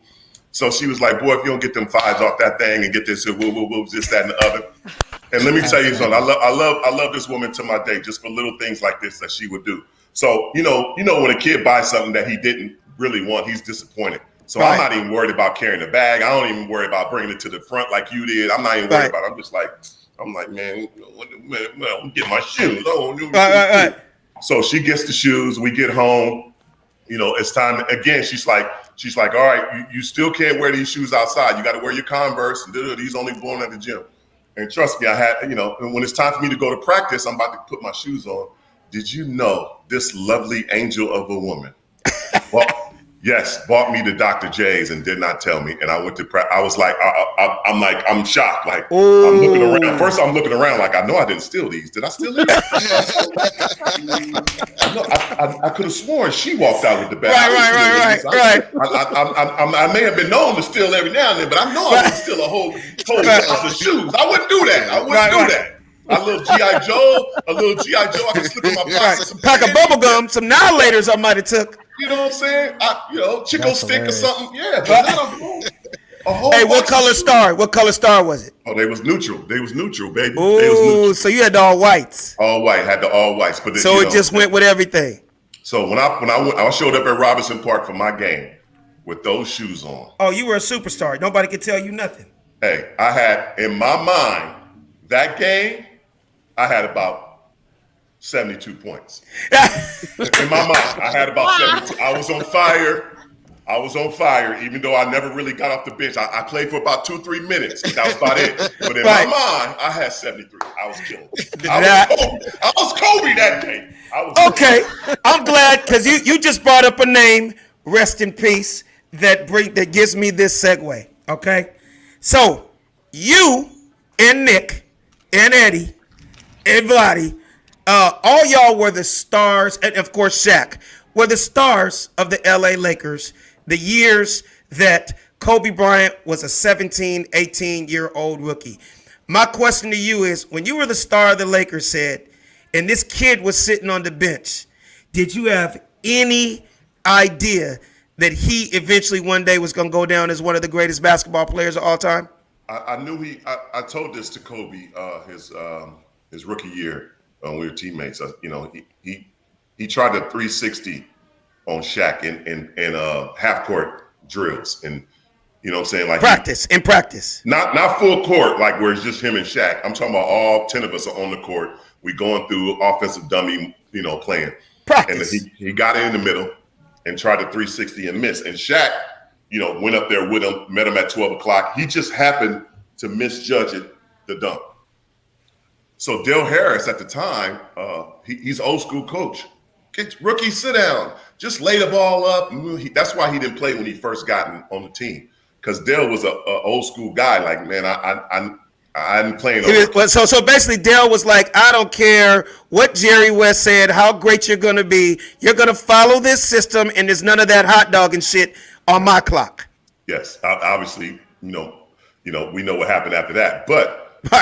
So she was like, boy, if you don't get them fives off that thing and get this, this, that, and the other. And let me tell you something. I love this woman to my day, just for little things like this that she would do. So, you know, when a kid buys something that he didn't really want, he's disappointed. So I'm not even worried about carrying the bag. I don't even worry about bringing it to the front like you did. I'm not even worried about it. I'm just like, man, I'm get my shoes. Right. So she gets the shoes. We get home. You know, it's time again. She's like, all right, you still can't wear these shoes outside. You got to wear your Converse. And these only belong at the gym. And trust me, I had, when it's time for me to go to practice, I'm about to put my shoes on. Did you know this lovely angel of a woman? Bought me the Dr. J's and did not tell me. And I went to practice. I was like, I'm shocked. Like, I'm looking around. First, I'm looking around like, I know I didn't steal these. Did I steal these? I could have sworn she walked out with the bag. Right. I may have been known to steal every now and then, but I know I wouldn't steal a whole box of shoes. I wouldn't do that. I wouldn't do that. A little G.I. Joe. I could slip in my pocket. Some pack of bubble gum, some Nihilators I might have took. You know what I'm saying? Chico stick or something. Yeah, but not a whole. Hey, what color star? What color star was it? Oh, they was neutral. They was neutral, baby. Ooh, so you had the all whites. All white, had the all whites, but so it just went with everything. So when I showed up at Robinson Park for my game with those shoes on. Oh, you were a superstar. Nobody could tell you nothing. Hey, I had in my mind that game. I had about 72 points. In my mind, I had about 72. I was on fire, even though I never really got off the bench. I played for about 2-3 minutes. That was about it. But in my mind, I had 73. I was killing. I was Kobe that day. Okay, I'm glad, because you just brought up a name, rest in peace, that gives me this segue. Okay, so you and Nick and Eddie and Vladdy, all y'all were the stars, and of course Shaq, were the stars of the LA Lakers the years that Kobe Bryant was a 17, 18-year-old rookie. My question to you is, when you were the star of the Lakers, said, and this kid was sitting on the bench, did you have any idea that he eventually one day was going to go down as one of the greatest basketball players of all time? I knew I told this to Kobe his rookie year when we were teammates. He tried the 360 on Shaq in half court drills, and you know what I'm saying, like practice, not full court, like where it's just him and Shaq. I'm talking about all 10 of us are on the court. We going through offensive dummy, playing practice. And he got in the middle and tried the 360 and missed. And Shaq, went up there with him, met him at 12 o'clock. He just happened to misjudge the dunk. So Dale Harris at the time, he's old school coach. Rookie, sit down. Just lay the ball up. That's why he didn't play when he first got on the team, because Dale was a old school guy. Like, man, I didn't play it. So basically, Dale was like, I don't care what Jerry West said, how great you're going to be. You're going to follow this system, and there's none of that hot dog and shit on my clock. Yes, obviously, we know what happened after that. But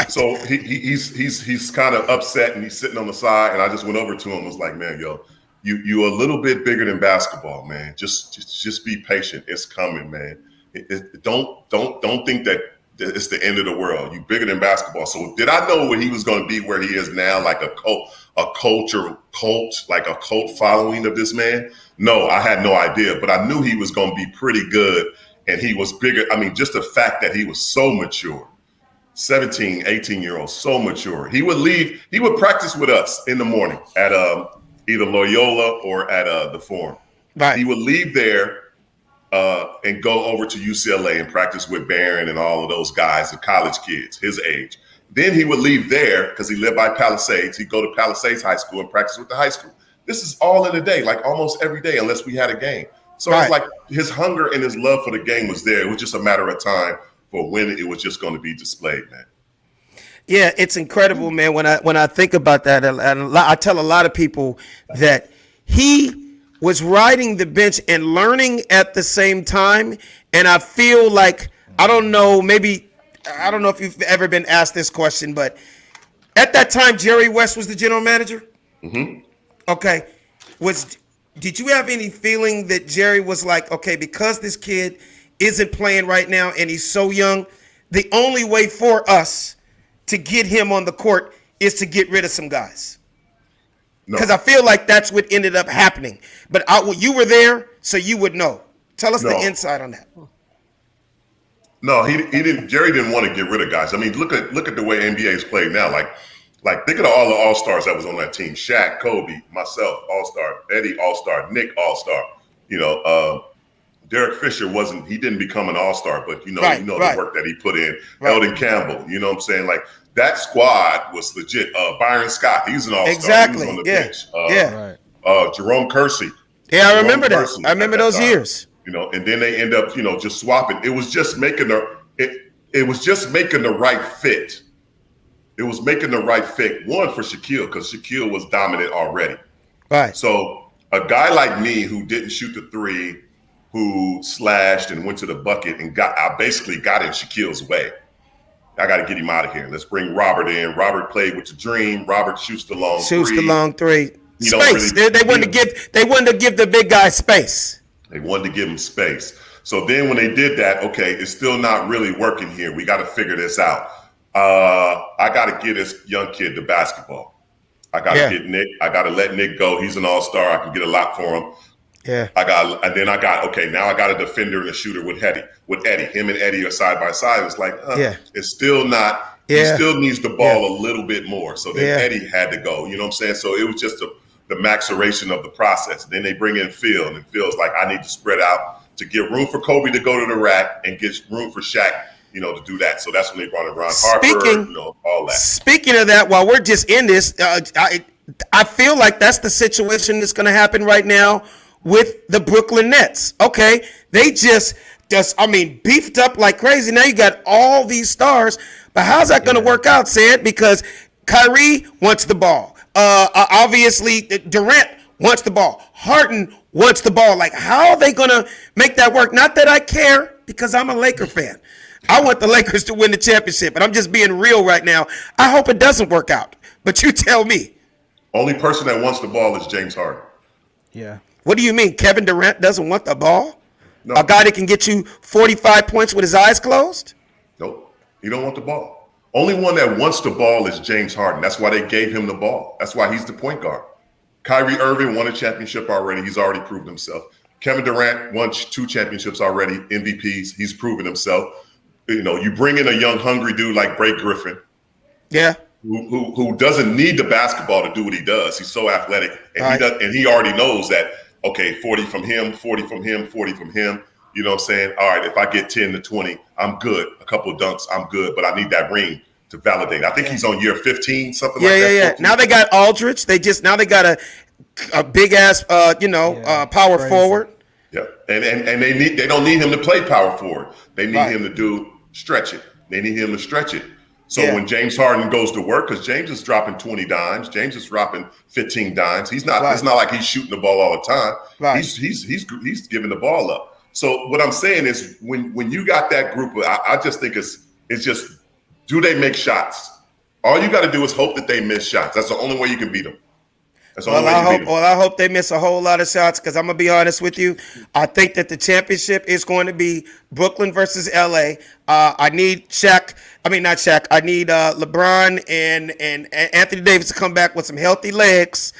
so he's kind of upset, and he's sitting on the side, and I just went over to him and was like, man, you a little bit bigger than basketball, man. Just be patient. It's coming, man. Don't think that it's the end of the world. You bigger than basketball. So did I know where he was going to be where he is now, like a cult, like a cult following of this man? No, I had no idea, but I knew he was going to be pretty good, and he was bigger. I mean, just the fact that he was so mature, 17, 18-year-old, so mature. He would practice with us in the morning at either Loyola or at the Forum. Right. He would leave there and go over to UCLA and practice with Barron and all of those guys, the college kids, his age. Then he would leave there because he lived by Palisades. He'd go to Palisades High School and practice with the high school. This is all in a day, like almost every day, unless we had a game. So It's like his hunger and his love for the game was there. It was just a matter of time for when it was just going to be displayed, man. Yeah, it's incredible, man. When I think about that, and I tell a lot of people that he was riding the bench and learning at the same time. And I feel like, I don't know if you've ever been asked this question, but at that time, Jerry West was the general manager. Mm-hmm. Okay. Did you have any feeling that Jerry was like, okay, because this kid isn't playing right now and he's so young, the only way for us to get him on the court is to get rid of some guys? Because I feel like that's what ended up happening. But you were there, so you would know. Tell us the insight on that. No, he didn't. Jerry didn't want to get rid of guys. I mean, look at the way NBA is played now. Like think of all the all-stars that was on that team. Shaq, Kobe, myself, all-star. Eddie, all-star. Nick, all-star. Derek Fisher he didn't become an all-star, but the work that he put in. Right. Eldon Campbell, you know what I'm saying? Like that squad was legit. Byron Scott, he's an all-star. Exactly. He was on the bench. Jerome Kersey. Yeah, I remember that. I remember those years. And then they end up, just swapping. It was just making it was just making the right fit. It was making the right fit, one, for Shaquille, because Shaquille was dominant already. Right. So a guy like me who didn't shoot the three, who slashed and went to the bucket and I basically got in Shaquille's way. I got to get him out of here. Let's bring Robert in. Robert played with the dream. Robert shoots the long three. Space. They wanted to give the big guy space. They wanted to give him space. So then when they did that, okay, it's still not really working here. We got to figure this out. I got to get this young kid to basketball. I got to get Nick. I got to let Nick go. He's an all-star. I can get a lot for him. Yeah. Now I got a defender and a shooter with Eddie. Him and Eddie are side by side. It's like, it's still not. He still needs the ball a little bit more. So then Eddie had to go. You know what I'm saying? So it was just the maturation of the process. Then they bring in Phil, and Phil's like, I need to spread out to give room for Kobe to go to the rack and get room for Shaq, to do that. So that's when they brought in Ron Harper, all that. Speaking of that, while we're just in this, I feel like that's the situation that's going to happen right now with the Brooklyn Nets. Okay, they just beefed up like crazy. Now you got all these stars, but how's that going to work out, Sid? Because Kyrie wants the ball. Obviously, Durant wants the ball. Harden wants the ball. Like, how are they going to make that work? Not that I care, because I'm a Laker fan. I want the Lakers to win the championship, and I'm just being real right now. I hope it doesn't work out, but you tell me. Only person that wants the ball is James Harden. Yeah. What do you mean? Kevin Durant doesn't want the ball? No. A guy that can get you 45 points with his eyes closed? Nope. He don't want the ball. Only one that wants the ball is James Harden. That's why they gave him the ball. That's why he's the point guard. Kyrie Irving won a championship already. He's already proved himself. Kevin Durant won 2 championships already, MVPs. He's proven himself. You bring in a young, hungry dude like Blake Griffin. Yeah. Who doesn't need the basketball to do what he does. He's so athletic. And he already knows that, okay, 40 from him, 40 from him, 40 from him. You know what I'm saying? All right, if I get 10 to 20, I'm good. A couple of dunks, I'm good. But I need that ring to validate. I think he's on year 15, something like that. Yeah. Now they got Aldridge. They got a big ass, power forward. Yeah, and they don't need him to play power forward. They need him to stretch it. They need him to stretch it. So when James Harden goes to work, because James is dropping 20 dimes, James is dropping 15 dimes. He's not. It's not like he's shooting the ball all the time. Right. He's giving the ball up. So what I'm saying is, when you got that group, I just think it's just, do they make shots? All you got to do is hope that they miss shots. That's the only way you can beat them. That's the only way you beat them. I hope they miss a whole lot of shots because I'm gonna be honest with you. I think that the championship is going to be Brooklyn versus LA. I need Shaq. I mean, not Shaq. I need LeBron and Anthony Davis to come back with some healthy legs.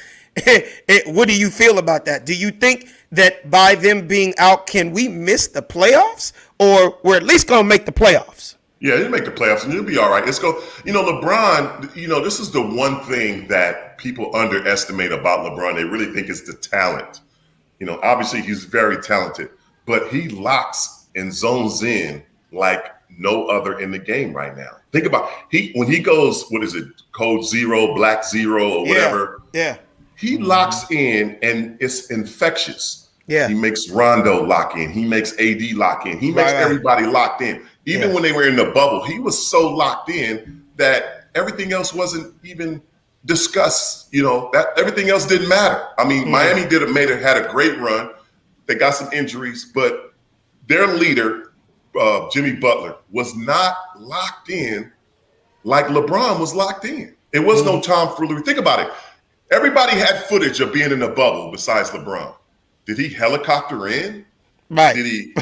What do you feel about that? Do you think that by them being out, can we miss the playoffs, or we're at least gonna make the playoffs? Yeah, you'll make the playoffs and you'll be all right. LeBron, this is the one thing that people underestimate about LeBron. They really think it's the talent. Obviously he's very talented, but he locks and zones in like no other in the game right now. Think about when he goes, what is it, code 0, black 0 or whatever. Yeah. He locks in and it's infectious. Yeah. He makes Rondo lock in. He makes AD lock in. He makes everybody locked in. Even when they were in the bubble, he was so locked in that everything else wasn't even discussed. That everything else didn't matter. I mean, Miami had a great run. They got some injuries, but their leader, Jimmy Butler, was not locked in like LeBron was locked in. It was no tomfoolery. Think about it. Everybody had footage of being in the bubble besides LeBron. Did he helicopter in? Right. Did he?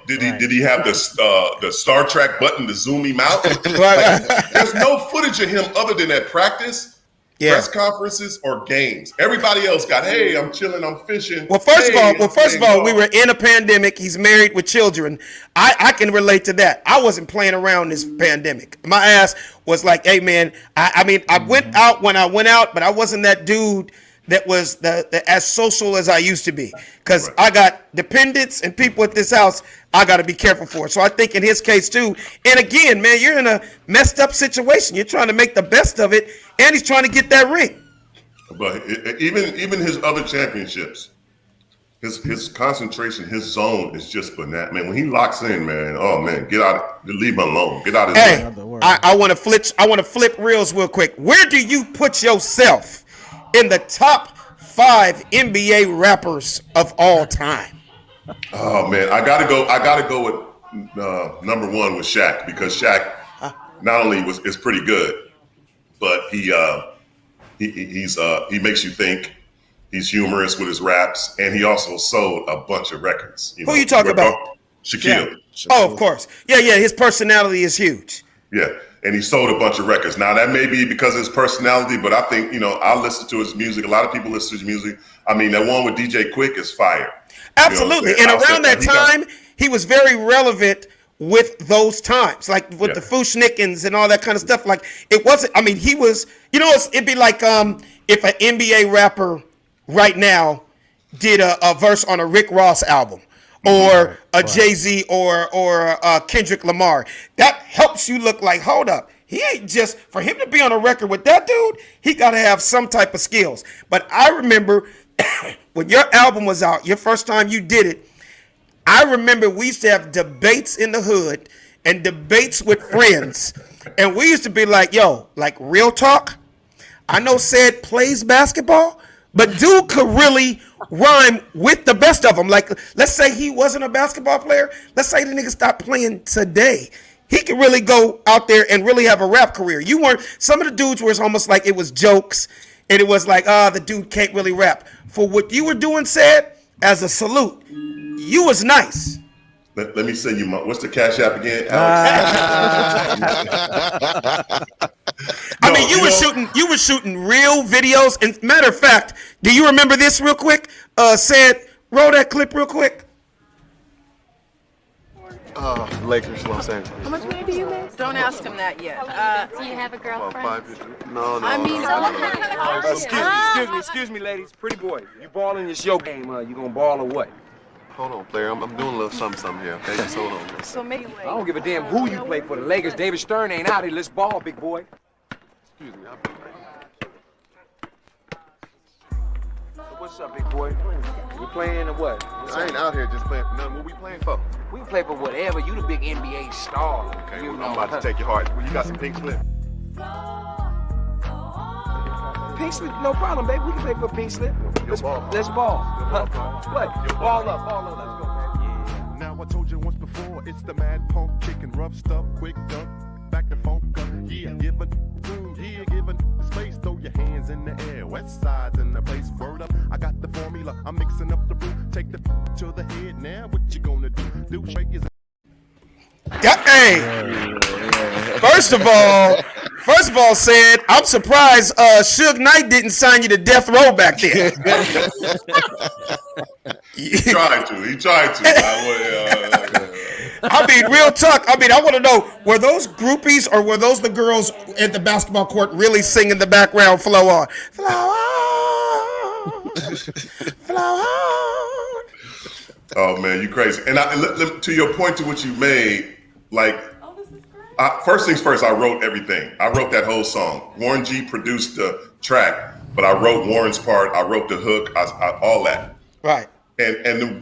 Did he have the Star Trek button to zoom him out? There's no footage of him other than at practice, press conferences, or games. Everybody else got, hey, I'm chilling, I'm fishing. Well, first of all, we were in a pandemic. He's married with children. I can relate to that. I wasn't playing around this pandemic. My ass was like, hey man, I went out when I went out, but I wasn't that dude that was the as social as I used to be, because I got dependents and people at this house I got to be careful for. So I think in his case too, and again, man, you're in a messed up situation. You're trying to make the best of it, and he's trying to get that ring. But even his other championships, his concentration, his zone is just bananas. Man, when he locks in, man, oh man, get out, leave him alone. Get out of his way. I want to flip reels real quick. Where do you put yourself in the top 5 NBA rappers of all time? Oh man, I gotta go with number 1 with Shaq, because Shaq not only is pretty good, but he makes you think. He's humorous with his raps, and he also sold a bunch of records. Who you talking about? Shaquille. Oh, of course. Yeah. His personality is huge. Yeah. And he sold a bunch of records. Now, that may be because of his personality, but I think, I listen to his music. A lot of people listen to his music. I mean, that one with DJ Quick is fire. Absolutely. And around that time, he was very relevant with those times, like with the Fushnikins and all that kind of stuff. Like, it wasn't, I mean, he was, it'd be like if an NBA rapper right now did a verse on a Rick Ross album, or a Jay-Z or Kendrick Lamar. That helps you look like, hold up, he ain't just, for him to be on a record with that dude, he got to have some type of skills. But I remember when your album was out, your first time you did it, I remember we used to have debates in the hood and debates with friends. And we used to be like, yo, like real talk, I know Ced plays basketball, but dude could really rhyme with the best of them. Like, let's say he wasn't a basketball player. Let's say the nigga stopped playing today. He could really go out there and really have a rap career. You weren't, some of the dudes were almost like it was jokes, and it was like, the dude can't really rap. For what you were doing, Ced, as a salute, you was nice. Let me send you what's the Cash App again? I mean, you were shooting real videos. And matter of fact, do you remember this real quick? Ced, roll that clip real quick. Lakers, Los Angeles. How much money do you make? Don't ask him that yet. Do you have a girlfriend? About 5 years. No. I mean, Excuse me, ladies. Pretty boy, you balling your show game, you gonna ball or what? Hold on, player. I'm doing a little something here, okay? Just hold on. So make it. I don't give a damn who you play for. The Lakers, David Stern ain't out here. Let's ball, big boy. Excuse me. So what's up, big boy? We playing or what? I ain't out here just playing for nothing. What we playing for? We play for whatever. You the big NBA star. Okay, well, I'm about to take your heart. Well, you got some pink slip? Pink slip, no problem, baby. We can play for a pink slip. Let's ball. What? Ball up, let's go, baby. Now I told you once before, it's the mad punk kicking rough stuff, quick duck, back to funk up. Yeah, give it room, yeah, give it space, throw your hands in the air. West side Hey, first of all, said I'm surprised Suge Knight didn't sign you to death row back there. He tried to. I mean, real talk. I mean, I want to know, were those groupies or were those the girls at the basketball court really singing the background flow on? Flow on. Flow on. Oh, man, you crazy. And to your point to what you made, like, first things first, I wrote everything. I wrote that whole song. Warren G produced the track, but I wrote Warren's part. I wrote the hook, all that. Right. And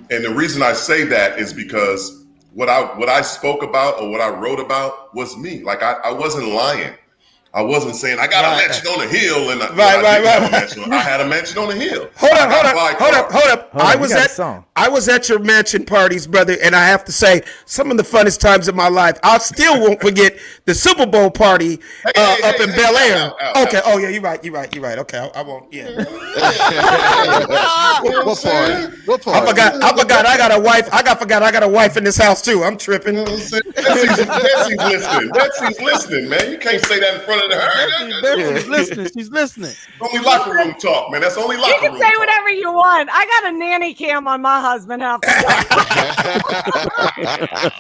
the reason I say that is because what I spoke about or what I wrote about was me. Like I wasn't lying. I wasn't saying I got a mansion on the hill and I had a mansion on the hill. Hold up. I was at your mansion parties, brother, and I have to say some of the funnest times of my life. I still won't forget the Super Bowl party up in Bel Air. Okay. Oh yeah, you're right. Okay, I won't. Yeah. What party? I forgot. I got a wife. I got a wife in this house too. I'm tripping. Betsy's listening, man. You can't say that in front of her. Betsy's listening. She's listening. Only locker room talk, man. That's only locker room. You can say whatever you want. I got a nanny cam on my husband half the time.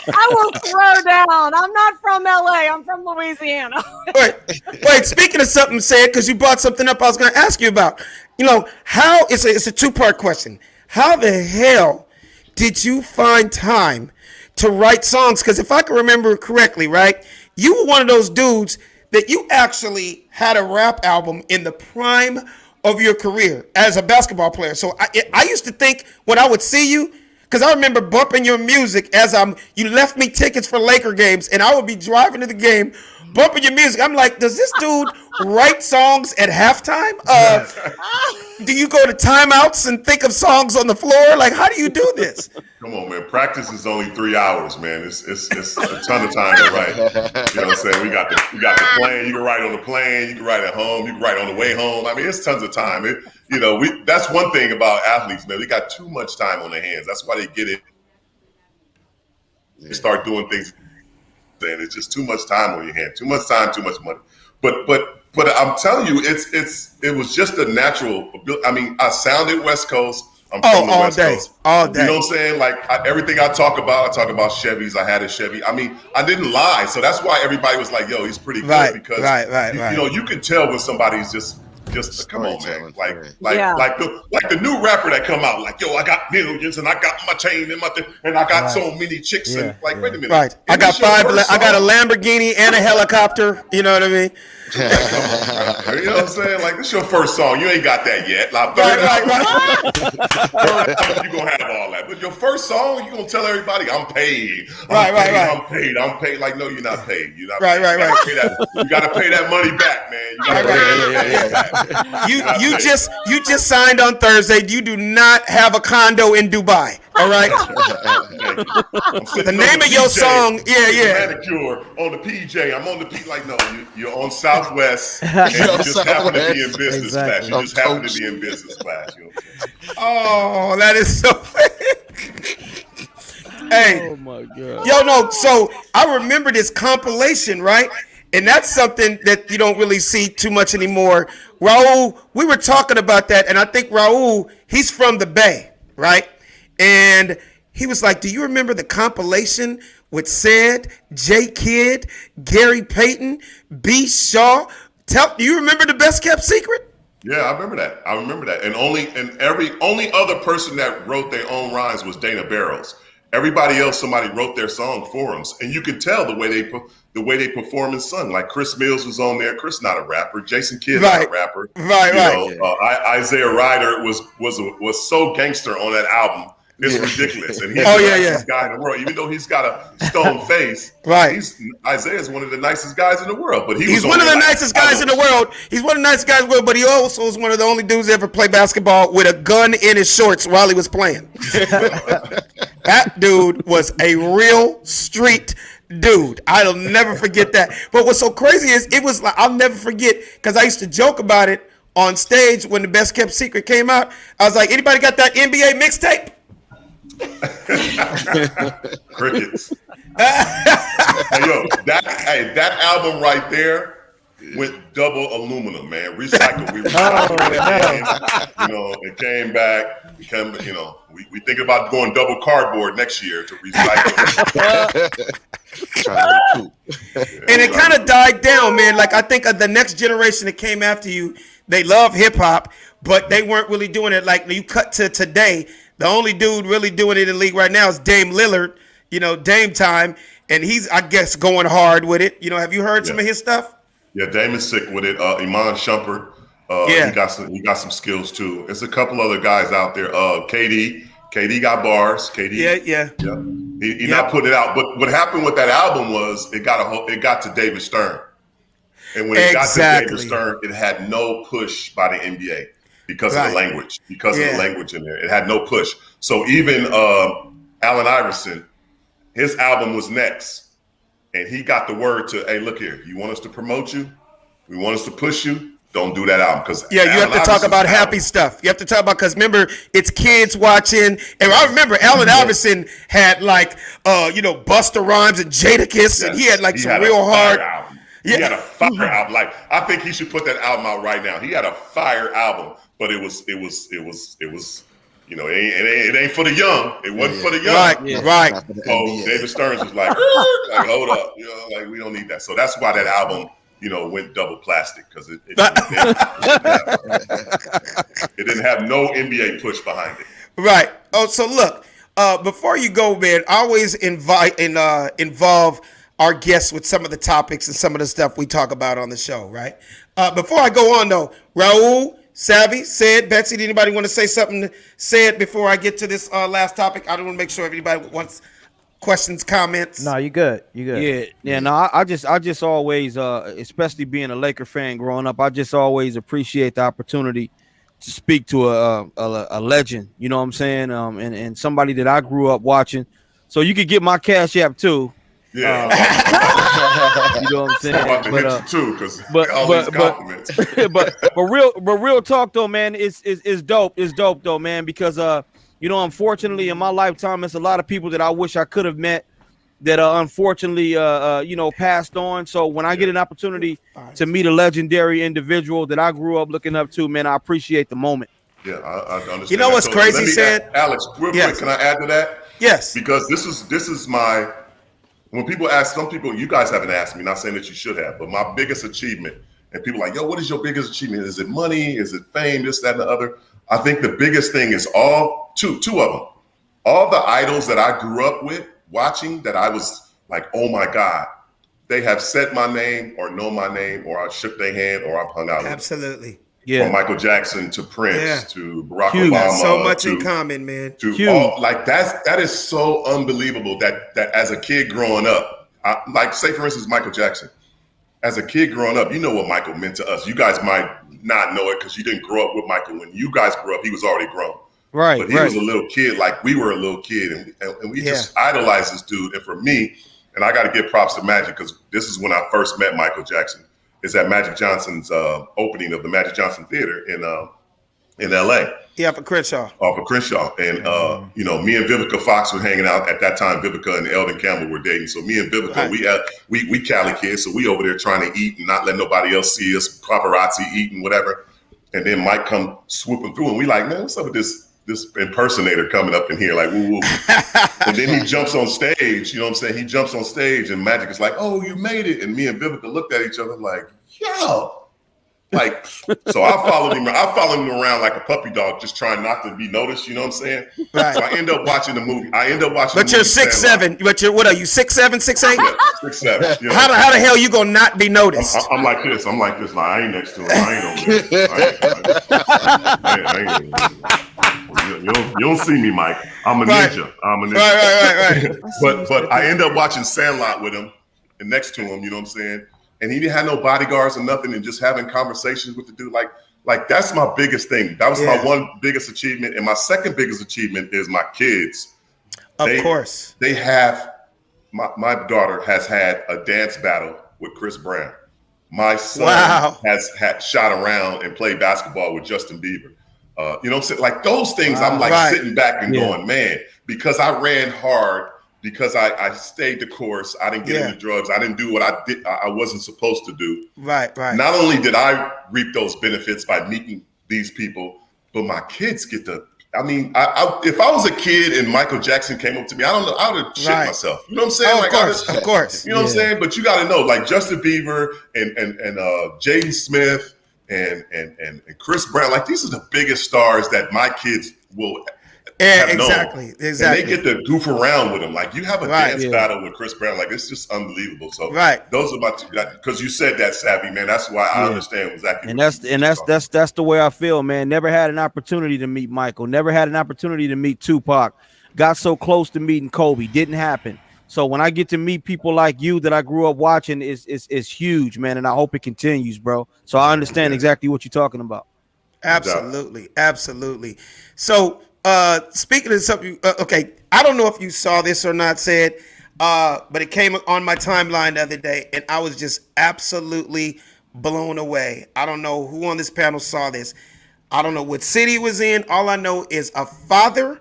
I will throw down. I'm not from LA. I'm from Louisiana. Wait. Speaking of something said, because you brought something up I was going to ask you about. You know, how it's a two-part question. How the hell did you find time to write songs? Because if I can remember correctly, right, you were one of those dudes that you actually had a rap album in the prime of your career as a basketball player. So I used to think when I would see you, because I remember bumping your music as you left me tickets for Laker games, and I would be driving to the game, bumping your music. I'm like, does this dude write songs at halftime? Do you go to timeouts and think of songs on the floor? Like, how do you do this? Come on, man. Practice is only 3 hours, man. It's a ton of time to write. You know what I'm saying? We got the plane. You can write on the plane. You can write at home. You can write on the way home. I mean, it's tons of time. That's one thing about athletes, man. They got too much time on their hands. That's why they get it. They start doing things. And it's just too much time on your hand. Too much time, too much money. But I'm telling you, it was just a natural ability. I mean, I sounded West Coast. I'm from the West Coast. All day. You know what I'm saying? Like everything I talk about Chevys. I had a Chevy. I mean, I didn't lie. So that's why everybody was like, yo, he's pretty good. Because you know, you can tell when somebody's just come on, man. Like the new rapper that come out, like, yo, I got millions and I got my chain and and I got so many chicks and like, wait a minute. Right. I got a Lamborghini and a helicopter. You know what I mean? You know what I'm saying? Like, this your first song. You ain't got that yet. Like, right. You gonna have all that, but your first song, you gonna tell everybody, I'm paid. I'm paid. Like, no, you're not paid. You're not paid. Right. You gotta pay that money back, man. You just signed on Thursday. You do not have a condo in Dubai. All right. The name of your song, Manicure on the PJ. I'm on the P. Like, no, you're on Southwest. And you just happen to be in business class. You just happen to be in business class. You know what I'm saying? Oh, that is so. Hey. Oh my God. Yo, no. So I remember this compilation, right? And that's something that you don't really see too much anymore. Raul, we were talking about that, and I think Raul, he's from the Bay, right? And he was like, do you remember the compilation with Ced, J Kidd, Gary Payton, B. Shaw? Do you remember the Best Kept Secret? Yeah, I remember that. And only other person that wrote their own rhymes was Dana Barrows. Everybody else, somebody wrote their song for them, and you could tell the way they perform and sung. Like Chris Mills was on there. Chris not a rapper. Jason Kidd not a rapper. Right. Isaiah Ryder was so gangster on that album. It's ridiculous. And he's the nicest guy in the world. Even though he's got a stone face, Isaiah's one of the nicest guys in the world. But he's one of the nicest guys in the world. He's one of the nicest guys in the world, but he also is one of the only dudes ever play basketball with a gun in his shorts while he was playing. That dude was a real street dude. I'll never forget that. But what's so crazy is it was like, I'll never forget, because I used to joke about it on stage when the Best Kept Secret came out. I was like, anybody got that NBA mixtape? Crickets. Hey, yo, that album right there went double aluminum, man. Recycle. We recycled it again. You know, it came back. You know, we think about going double cardboard next year to recycle. And it kind of died down, man. Like, I think of the next generation that came after you, they love hip hop, but they weren't really doing it. Like, you cut to today, the only dude really doing it in the league right now is Dame Lillard, you know, Dame time. And he's, I guess, going hard with it. You know, have you heard some of his stuff? Yeah, Dame is sick with it. Iman Shumpert, he got some skills too. There's a couple other guys out there. KD got bars. KD, he not put it out. But what happened with that album was it got to David Stern, and when it got to David Stern, it had no push by the NBA because of the language. Because of the language in there, it had no push. So even Allen Iverson, his album was next. And he got the word to, hey, look here, you want us to promote you? We want us to push you? Don't do that album. Because you have to talk about happy stuff. You have to talk about, because remember, it's kids watching. And I remember Allen Iverson had like, Busta Rhymes and Jadakiss, and he had like some real hard. Album. He had a fire album. Like, I think he should put that album out right now. He had a fire album, but it was. You know, it ain't for the young. It wasn't for the young. Right. So David Stearns was like, hold up, you know, like, we don't need that. So that's why that album, you know, went double plastic, because it didn't have no NBA push behind it. Right. Oh, so look, before you go, man, I always involve our guests with some of the topics and some of the stuff we talk about on the show, right? Before I go on, though, Raul, Savvy, Ced, Betsy, did anybody want to say something, Ced, before I get to this last topic? I don't want to make sure everybody wants questions, comments. No, you good. Yeah. No, I just always, especially being a Laker fan growing up, I just always appreciate the opportunity to speak to a legend. You know what I'm saying? And somebody that I grew up watching. So you could get my Cash App too. Yeah. You know what I'm saying? I'm about to hit you too, because all these compliments. but real talk though, man, it's dope. It's dope though, man, because unfortunately in my lifetime, it's a lot of people that I wish I could have met that unfortunately passed on. So when I get an opportunity to meet a legendary individual that I grew up looking up to, man, I appreciate the moment. Yeah, I understand. You know what's crazy, Ced? Alex, real quick, can I add to that? Yes. Because this is my. When people ask, some people, you guys haven't asked me, not saying that you should have, but my biggest achievement, and people are like, yo, what is your biggest achievement? Is it money? Is it fame? This, that, and the other? I think the biggest thing is two of them. All the idols that I grew up with watching, that I was like, oh my God, they have said my name or know my name, or I shook their hand, or I've hung out with them. Absolutely. Yeah. From Michael Jackson to Prince to Barack Obama. So much in common, man. That is so unbelievable that as a kid growing up, say for instance, Michael Jackson. As a kid growing up, you know what Michael meant to us. You guys might not know it because you didn't grow up with Michael. When you guys grew up, he was already grown. Right. But he was a little kid, like we were a little kid, and we just idolized this dude. And for me, and I got to give props to Magic, because this is when I first met Michael Jackson. Is at Magic Johnson's opening of the Magic Johnson Theater in LA. Yeah, for Crenshaw. Off of Crenshaw. And, me and Vivica Fox were hanging out. At that time, Vivica and Eldon Campbell were dating. So me and Vivica, we Cali kids. So we over there trying to eat and not let nobody else see us, paparazzi eating, whatever. And then Mike come swooping through, and we like, man, what's up with this impersonator coming up in here, like, woo woo. And then he jumps on stage, you know what I'm saying? He jumps on stage, and Magic is like, oh, you made it. And me and Vivica looked at each other like, yo. Like, so I followed him around like a puppy dog, just trying not to be noticed, you know what I'm saying? Right. So I end up watching the movie. But you're 6'7". But what are you, 6'7", 6'8"? Yeah, 6'7". You know? How the hell you gonna not be noticed? I'm like this. Like, I ain't next to him. I ain't over there. You don't see me, Mike. I'm a ninja. Right. But I end up watching Sandlot with him and next to him, you know what I'm saying? And he didn't have no bodyguards or nothing, and just having conversations with the dude. Like that's my biggest thing. That was my one biggest achievement. And my second biggest achievement is my kids. Of course. They have, my daughter has had a dance battle with Chris Brown. My son has shot around and played basketball with Justin Bieber. You know what I'm saying? Like those things, I'm like sitting back and going, man, because I ran hard because I stayed the course. I didn't get into drugs. I didn't do what I wasn't supposed to do. Right. Not only did I reap those benefits by meeting these people, but my kids get to. I mean, if I was a kid and Michael Jackson came up to me, I don't know, I would have shit myself. You know what I'm saying? Of course. You know what I'm saying? But you got to know, like Justin Bieber and Jaden Smith and Chris Brown, like these are the biggest stars that my kids will have exactly. known. And they get to goof around with them. Like you have a dance battle with Chris Brown, like it's just unbelievable. So those are my two, because you said that, Savvy, man. That's why I understand exactly. And that's the way I feel, man. Never had an opportunity to meet Michael. Never had an opportunity to meet Tupac. Got so close to meeting Kobe. Didn't happen. So when I get to meet people like you that I grew up watching, is huge, man. And I hope it continues, bro. So I understand exactly what you're talking about. Absolutely. So speaking of something, okay, I don't know if you saw this or not, Sid, but it came on my timeline the other day, and I was just absolutely blown away. I don't know who on this panel saw this. I don't know what city it was in. All I know is a father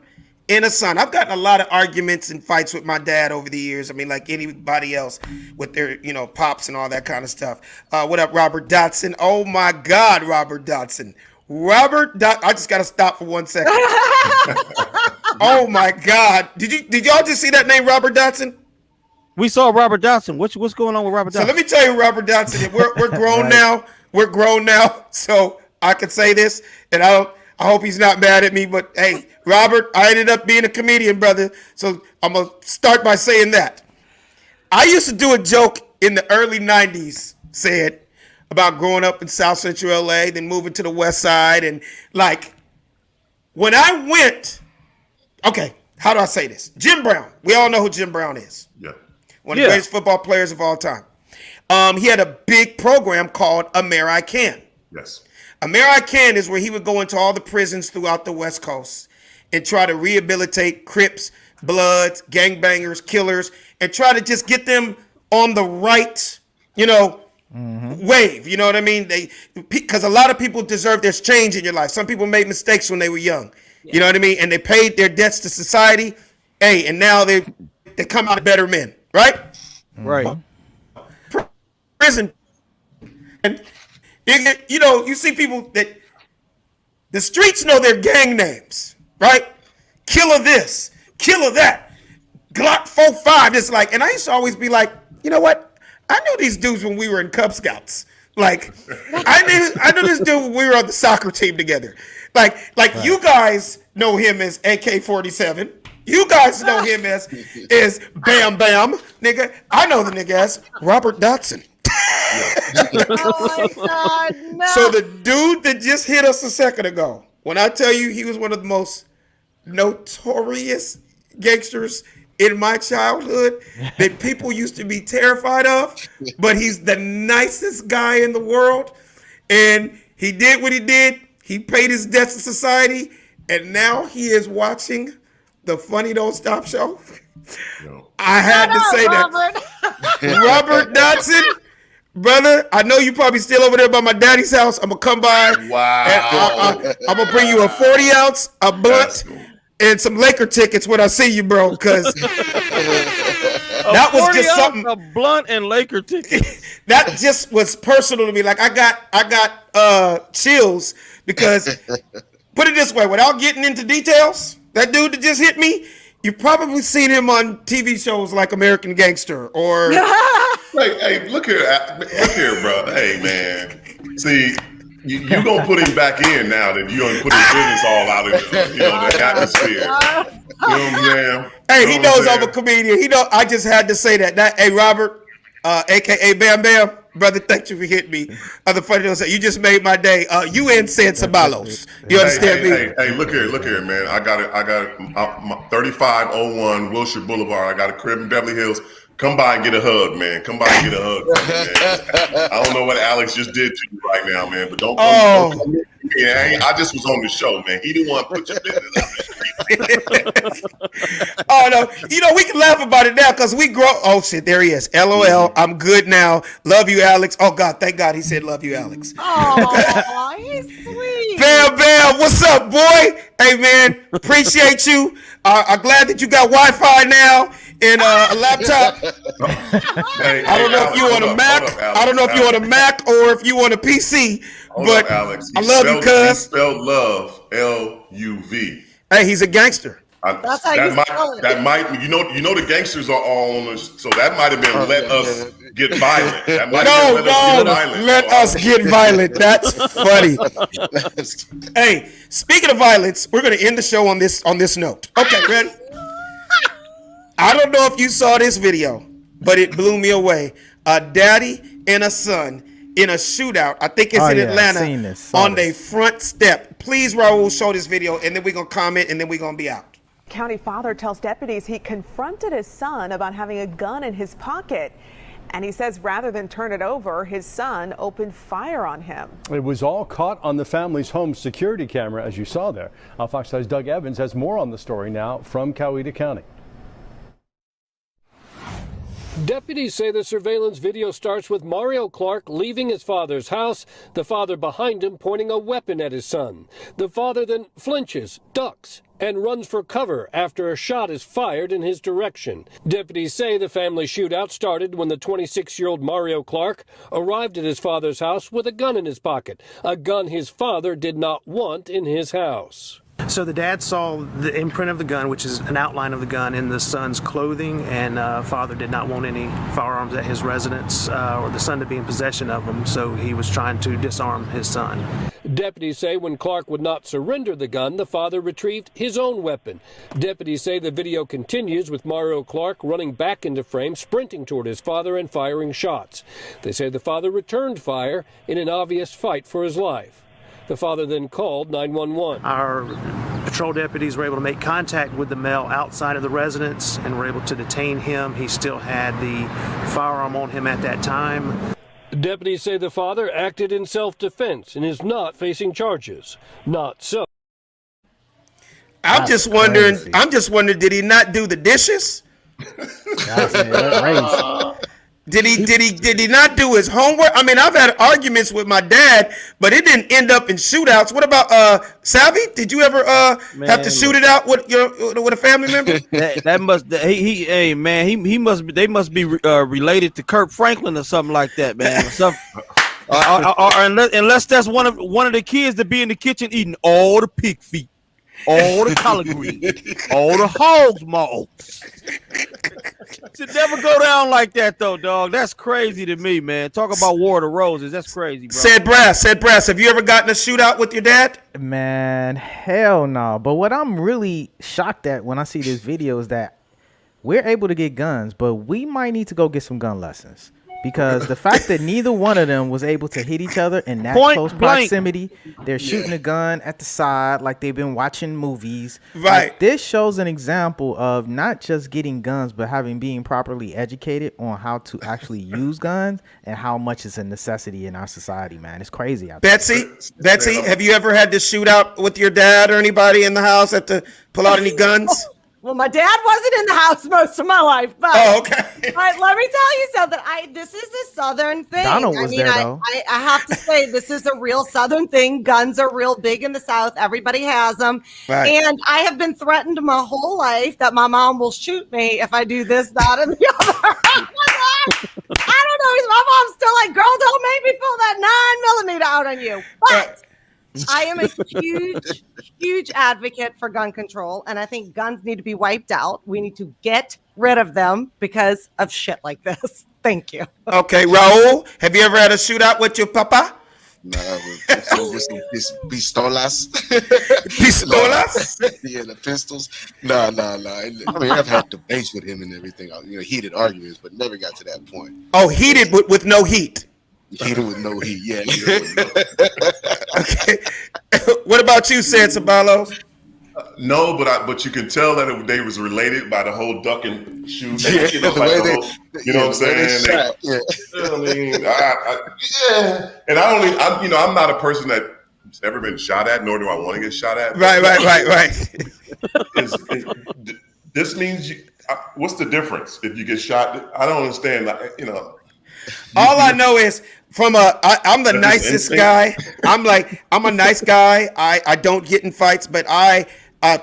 and a son. I've gotten a lot of arguments and fights with my dad over the years. I mean, like anybody else with their, pops and all that kind of stuff. What up, Robert Dotson? Oh my God, Robert Dotson. I just got to stop for 1 second. Oh my God. Did y'all just see that name, Robert Dotson? We saw Robert Dotson. What's going on with Robert Dotson? So let me tell you, Robert Dotson, we're grown now. We're grown now. So I can say this, and I hope he's not mad at me, but hey, Robert, I ended up being a comedian, brother. So I'm going to start by saying that. I used to do a joke in the early 90s, said, about growing up in South Central LA, then moving to the West Side. And like, when I went, okay, how do I say this? Jim Brown. We all know who Jim Brown is. Yeah. One of the greatest football players of all time. He had a big program called American. Yes. American is where he would go into all the prisons throughout the West Coast and try to rehabilitate Crips, Bloods, gangbangers, killers, and try to just get them on the right, wave. You know what I mean? Because a lot of people deserve there's change in your life. Some people made mistakes when they were young. Yeah. You know what I mean? And they paid their debts to society. Hey, and now they come out better men, right? Right. Prison. And you see people that the streets know their gang names, right? Killer this, killer that, Glock 45. It's like, and I used to always be like, you know what? I knew these dudes when we were in Cub Scouts. Like, I knew this dude when we were on the soccer team together. Like you guys know him as AK-47. You guys know him as Bam Bam, nigga. I know the nigga as Robert Dotson. Oh my God, no. So the dude that just hit us a second ago, when I tell you he was one of the most notorious gangsters in my childhood that people used to be terrified of, but he's the nicest guy in the world. And he did what he did. He paid his debts to society. And now he is watching the Funny Don't Stop show. No. I had to say that. Robert Dotson, brother, I know you probably still over there by my daddy's house. I'm going to come by. Wow. I'm going to bring you a 40-ounce, a blunt, and some Laker tickets when I see you, bro, because that was just something. A blunt and Laker tickets. That just was personal to me. Like I got chills because, put it this way, without getting into details, that dude that just hit me, you've probably seen him on TV shows like American Gangster or. Hey, look here, bro. Hey, man. See. You gonna put him back in now that you gonna put his business all out of the atmosphere. You know what I'm saying? Hey, he knows I'm a comedian. I just had to say that. Hey, Robert, aka Bam Bam, brother, thank you for hitting me. The funny thing is, you just made my day. You and Cedric Ceballos. You understand me? Hey, look here, man. I got it. 3501 Wilshire Boulevard. I got a crib in Beverly Hills. Come by and get a hug, man. Come by and get a hug, man. I don't know what Alex just did to you right now, man, but don't come here. I just was on the show, man. He didn't want to put your business out the street. Oh, no. We can laugh about it now because we grow. Oh, shit, there he is. LOL, I'm good now. Love you, Alex. Oh, God, thank God he said love you, Alex. Oh, he's sweet. Bam, Bam, what's up, boy? Hey, man, appreciate you. I'm glad that you got Wi-Fi now. in a laptop. I don't know if you on a Mac. I don't know if you on a Mac or if you on a PC. But Alex. I love you, cuz. He spelled love L-U-V. Hey, he's a gangster. That's how you spell it. That might, you know, the gangsters are all on us, so that might have been let us get violent. That might have been let us get violent. That's funny. Hey, speaking of violence, we're gonna end the show on this note. Okay, ready? I don't know if you saw this video, but it blew me away. A daddy and a son in a shootout. I think it's in Atlanta on their front step. Please, Raul, show this video, and then we're gonna comment, and then we're gonna be out. County father tells deputies he confronted his son about having a gun in his pocket. And he says rather than turn it over, his son opened fire on him. It was all caught on the family's home security camera, as you saw there. Fox 5's Doug Evans has more on the story now from Coweta County. Deputies say the surveillance video starts with Mario Clark leaving his father's house, the father behind him pointing a weapon at his son. The father then flinches, ducks, and runs for cover after a shot is fired in his direction. Deputies say the family shootout started when the 26-year-old Mario Clark arrived at his father's house with a gun in his pocket, a gun his father did not want in his house. So the dad saw the imprint of the gun, which is an outline of the gun, in the son's clothing, and father did not want any firearms at his residence or the son to be in possession of them, so he was trying to disarm his son. Deputies say when Clark would not surrender the gun, the father retrieved his own weapon. Deputies say the video continues with Mario Clark running back into frame, sprinting toward his father and firing shots. They say the father returned fire in an obvious fight for his life. The father then called 911. Our patrol deputies were able to make contact with the male outside of the residence and were able to detain him. He still had the firearm on him at that time. Deputies say the father acted in self-defense and is not facing charges. Not so. I'm just wondering, did he not do the dishes? Did he not do his homework? I mean, I've had arguments with my dad, but it didn't end up in shootouts. What about Savvy? Did you ever have to shoot it out with a family member? They must be related to Kirk Franklin or something like that, man. Unless that's one of the kids that be in the kitchen eating all the pig feet, all the collard greens, all the hog's maw. Should never go down like that though, dog. That's crazy to me, man. Talk about War of the Roses. That's crazy, bro. Said Brass. Have you ever gotten a shootout with your dad? Man, hell no. But what I'm really shocked at when I see this video is that we're able to get guns, but we might need to go get some gun lessons. Because the fact that neither one of them was able to hit each other in that close proximity, they're shooting a gun at the side like they've been watching movies. Right. Like, this shows an example of not just getting guns, but being properly educated on how to actually use guns and how much it's a necessity in our society, man. It's crazy out there. Betsy, have you ever had to shoot out with your dad or anybody in the house have to pull out any guns? Well, my dad wasn't in the house most of my life, but but let me tell you something. This is a Southern thing. Donald was there, though. I have to say, this is a real Southern thing. Guns are real big in the South. Everybody has them. Right. And I have been threatened my whole life that my mom will shoot me if I do this, that, and the other. I don't know. My mom's still like, girl, don't make me pull that 9mm out on you. But I am a huge advocate for gun control, and I think guns need to be wiped out. We need to get rid of them because of shit like this. Thank you. Okay, Raul, have you ever had a shootout with your papa? No, pistolas. Pistolas? Yeah, the pistols. No. I mean, I've had debates with him and everything, heated arguments, but never got to that point. Oh, heated with no heat. Heated with no heat, yeah. Okay. What about you, Ceballos? No, but you can tell that they was related by the whole duck and shoes. Yeah, you know what I'm saying? And I'm not a person that's ever been shot at, nor do I want to get shot at. Right. This means what's the difference if you get shot? I don't understand. All I know is I'm the nicest guy. I'm a nice guy. I don't get in fights, but I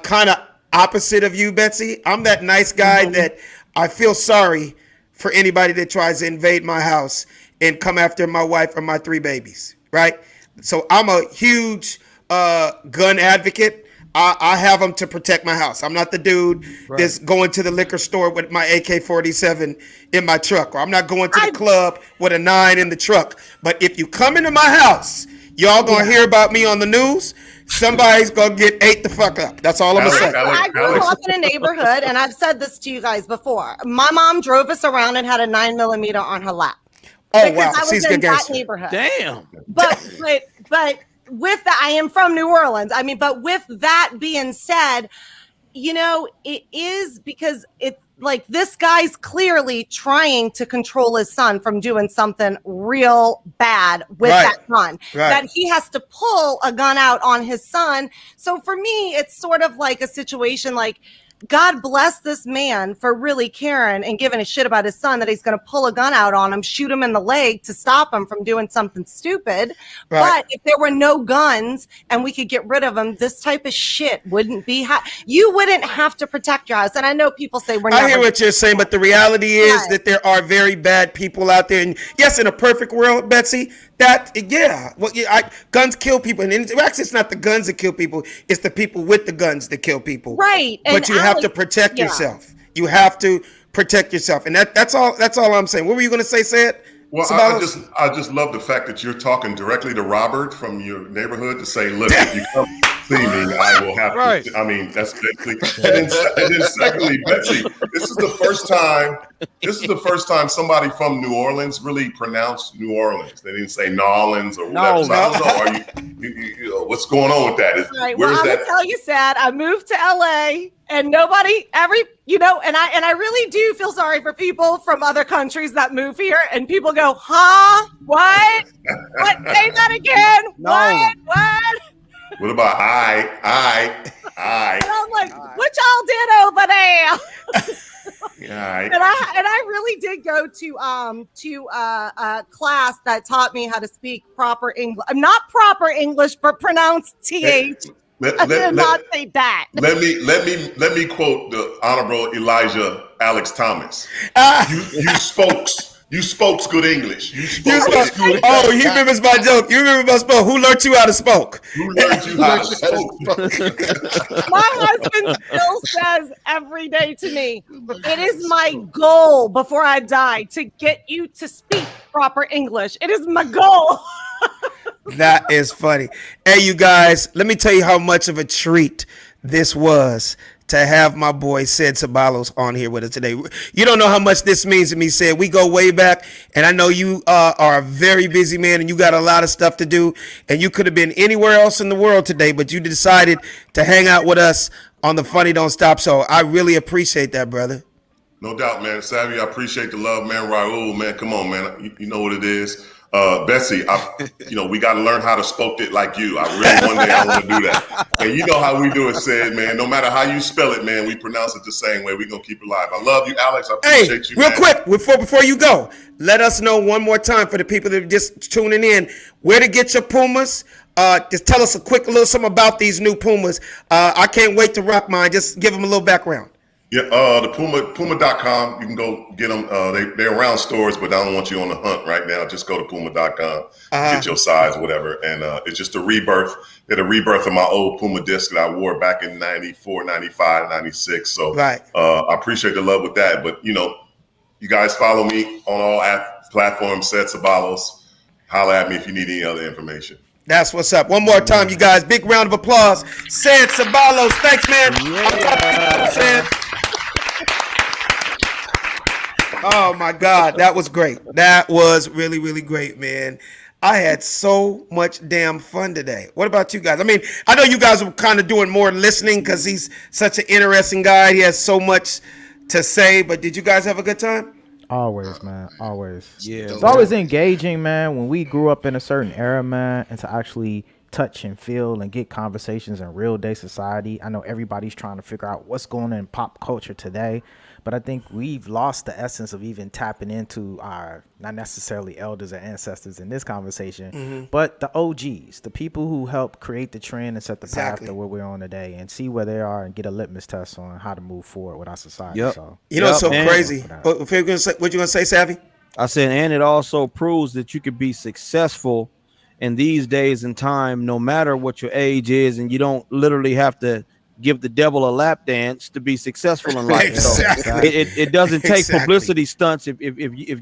kind of opposite of you, Betsy. I'm that nice guy that I feel sorry for anybody that tries to invade my house and come after my wife or my 3 babies, right? So I'm a huge gun advocate. I have them to protect my house. I'm not the dude that's going to the liquor store with my AK-47 in my truck, or I'm not going to the club with a 9 in the truck. But if you come into my house, y'all gonna hear about me on the news. Somebody's gonna get ate the fuck up. That's all I'm gonna say. I grew up in a neighborhood, and I've said this to you guys before. My mom drove us around and had a 9mm on her lap. Oh because wow, I was she's in good that gangster. neighborhood. Damn. But with that, I am from New Orleans. I mean, but with that being said, you know, it is because it's like this guy's clearly trying to control his son from doing something real bad with that gun. That he has to pull a gun out on his son. So for me, it's sort of like a situation like, God bless this man for really caring and giving a shit about his son that he's going to pull a gun out on him, shoot him in the leg to stop him from doing something stupid. But if there were no guns and we could get rid of them, this type of shit wouldn't be. You wouldn't have to protect your house. And I know people say we're never. I hear what you're saying, but the reality is that there are very bad people out there. And yes, in a perfect world, Betsy, guns kill people. And actually, it's not the guns that kill people; it's the people with the guns that kill people. Right. But you have to protect yourself. You have to protect yourself, and that's all. That's all I'm saying. What were you going to say, Sid? Well, I just love the fact that you're talking directly to Robert from your neighborhood to say, look, if you come see me, I will have to. I mean, that's basically. And then secondly, Betsy, this is the first time somebody from New Orleans really pronounced New Orleans. They didn't say Nolans or whatever. So I was like, you know, what's going on with that? Right. Well, I'm gonna tell you, Sad. I moved to LA, and nobody, and I really do feel sorry for people from other countries that move here, and people go, huh? What? What? Say that again. No. What? What about I? And I'm like, what y'all did over there? Yeah, and I really did go to a class that taught me how to speak proper English. Not proper English, but pronounce TH. I did not say that. Let me quote the Honorable Elijah Alex Thomas. You spoke good English. Oh, he remembers my joke. You remember my spoke. Who learned you how to spoke? Who learned you how to spoke? My husband still says every day to me, it is my goal before I die to get you to speak proper English. It is my goal. That is funny. Hey, you guys, let me tell you how much of a treat this was to have my boy Ced Ceballos on here with us today. You don't know how much this means to me, Ced. We go way back, and I know you are a very busy man, and you got a lot of stuff to do, and you could have been anywhere else in the world today, but you decided to hang out with us on the Funny Don't Stop show. I really appreciate that, brother. No doubt, man. Savvy, I appreciate the love, man. Raul, man, come on, man. You know what it is. Betsy, we got to learn how to spoke it like you. I really one day I want to do that. And you know how we do it, Sid, man. No matter how you spell it, man, we pronounce it the same way. We're going to keep it live. I love you, Alex. I appreciate you, real man. quick, before you go, let us know one more time for the people that are just tuning in, where to get your Pumas. Just tell us a quick little something about these new Pumas. I can't wait to rock mine. Just give them a little background. Yeah, the Puma.com. You can go get them. They're around stores, but I don't want you on the hunt right now. Just go to Puma.com, get your size, whatever. And it's just a rebirth. They're the rebirth of my old Puma disc that I wore back in 94, 95, 96. So I appreciate the love with that. But, you guys follow me on all platforms, Ced Ceballos. Holla at me if you need any other information. That's what's up. One more time, you guys. Big round of applause. Ced Ceballos. Thanks, man. Yeah. Oh, my God. That was great. That was really, really great, man. I had so much damn fun today. What about you guys? I mean, I know you guys were kind of doing more listening because he's such an interesting guy. He has so much to say. But did you guys have a good time? Always, man. Always. Yeah. It's always engaging, man, when we grew up in a certain era, man, and to actually touch and feel and get conversations in real day society. I know everybody's trying to figure out what's going on in pop culture today, but I think we've lost the essence of even tapping into our, not necessarily elders or ancestors in this conversation, but the OGs, the people who helped create the trend and set the path to where we're on today, and see where they are and get a litmus test on how to move forward with our society. So, you know, it's so crazy. What you gonna say, Savvy? I said, and it also proves that you could be successful in these days and time, no matter what your age is, and you don't literally have to give the devil a lap dance to be successful in life. Exactly. So it doesn't take publicity stunts. If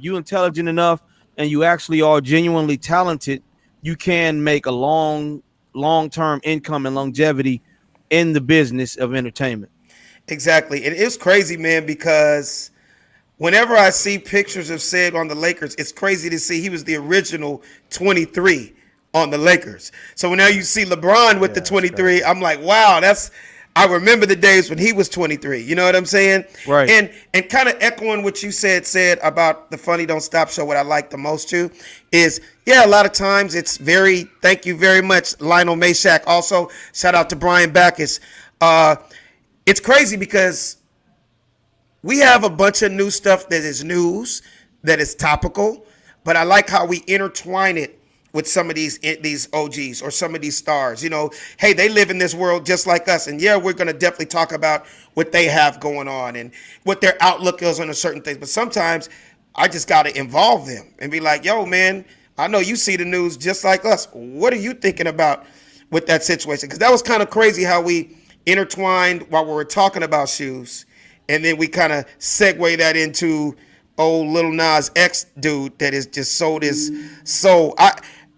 you're intelligent enough and you actually are genuinely talented, you can make a long-term income and longevity in the business of entertainment. Exactly. It is crazy, man, because whenever I see pictures of Ced on the Lakers, it's crazy to see he was the original 23 on the Lakers. So now you see LeBron with the 23, I'm like, wow, I remember the days when he was 23. You know what I'm saying? Right. And kind of echoing what you said about the Funny Don't Stop show, what I like the most too is, a lot of times it's thank you very much, Lionel Meshack. Also, shout out to Brian Backus. It's crazy because we have a bunch of new stuff that is news, that is topical, but I like how we intertwine it with some of these OGs or some of these stars. You know, hey, they live in this world just like us. And we're going to definitely talk about what they have going on and what their outlook is on a certain thing. But sometimes I just got to involve them and be like, yo, man, I know you see the news just like us. What are you thinking about with that situation? Because that was kind of crazy how we intertwined while we were talking about shoes. And then we kind of segue that into old Lil Nas X dude that is just sold his soul.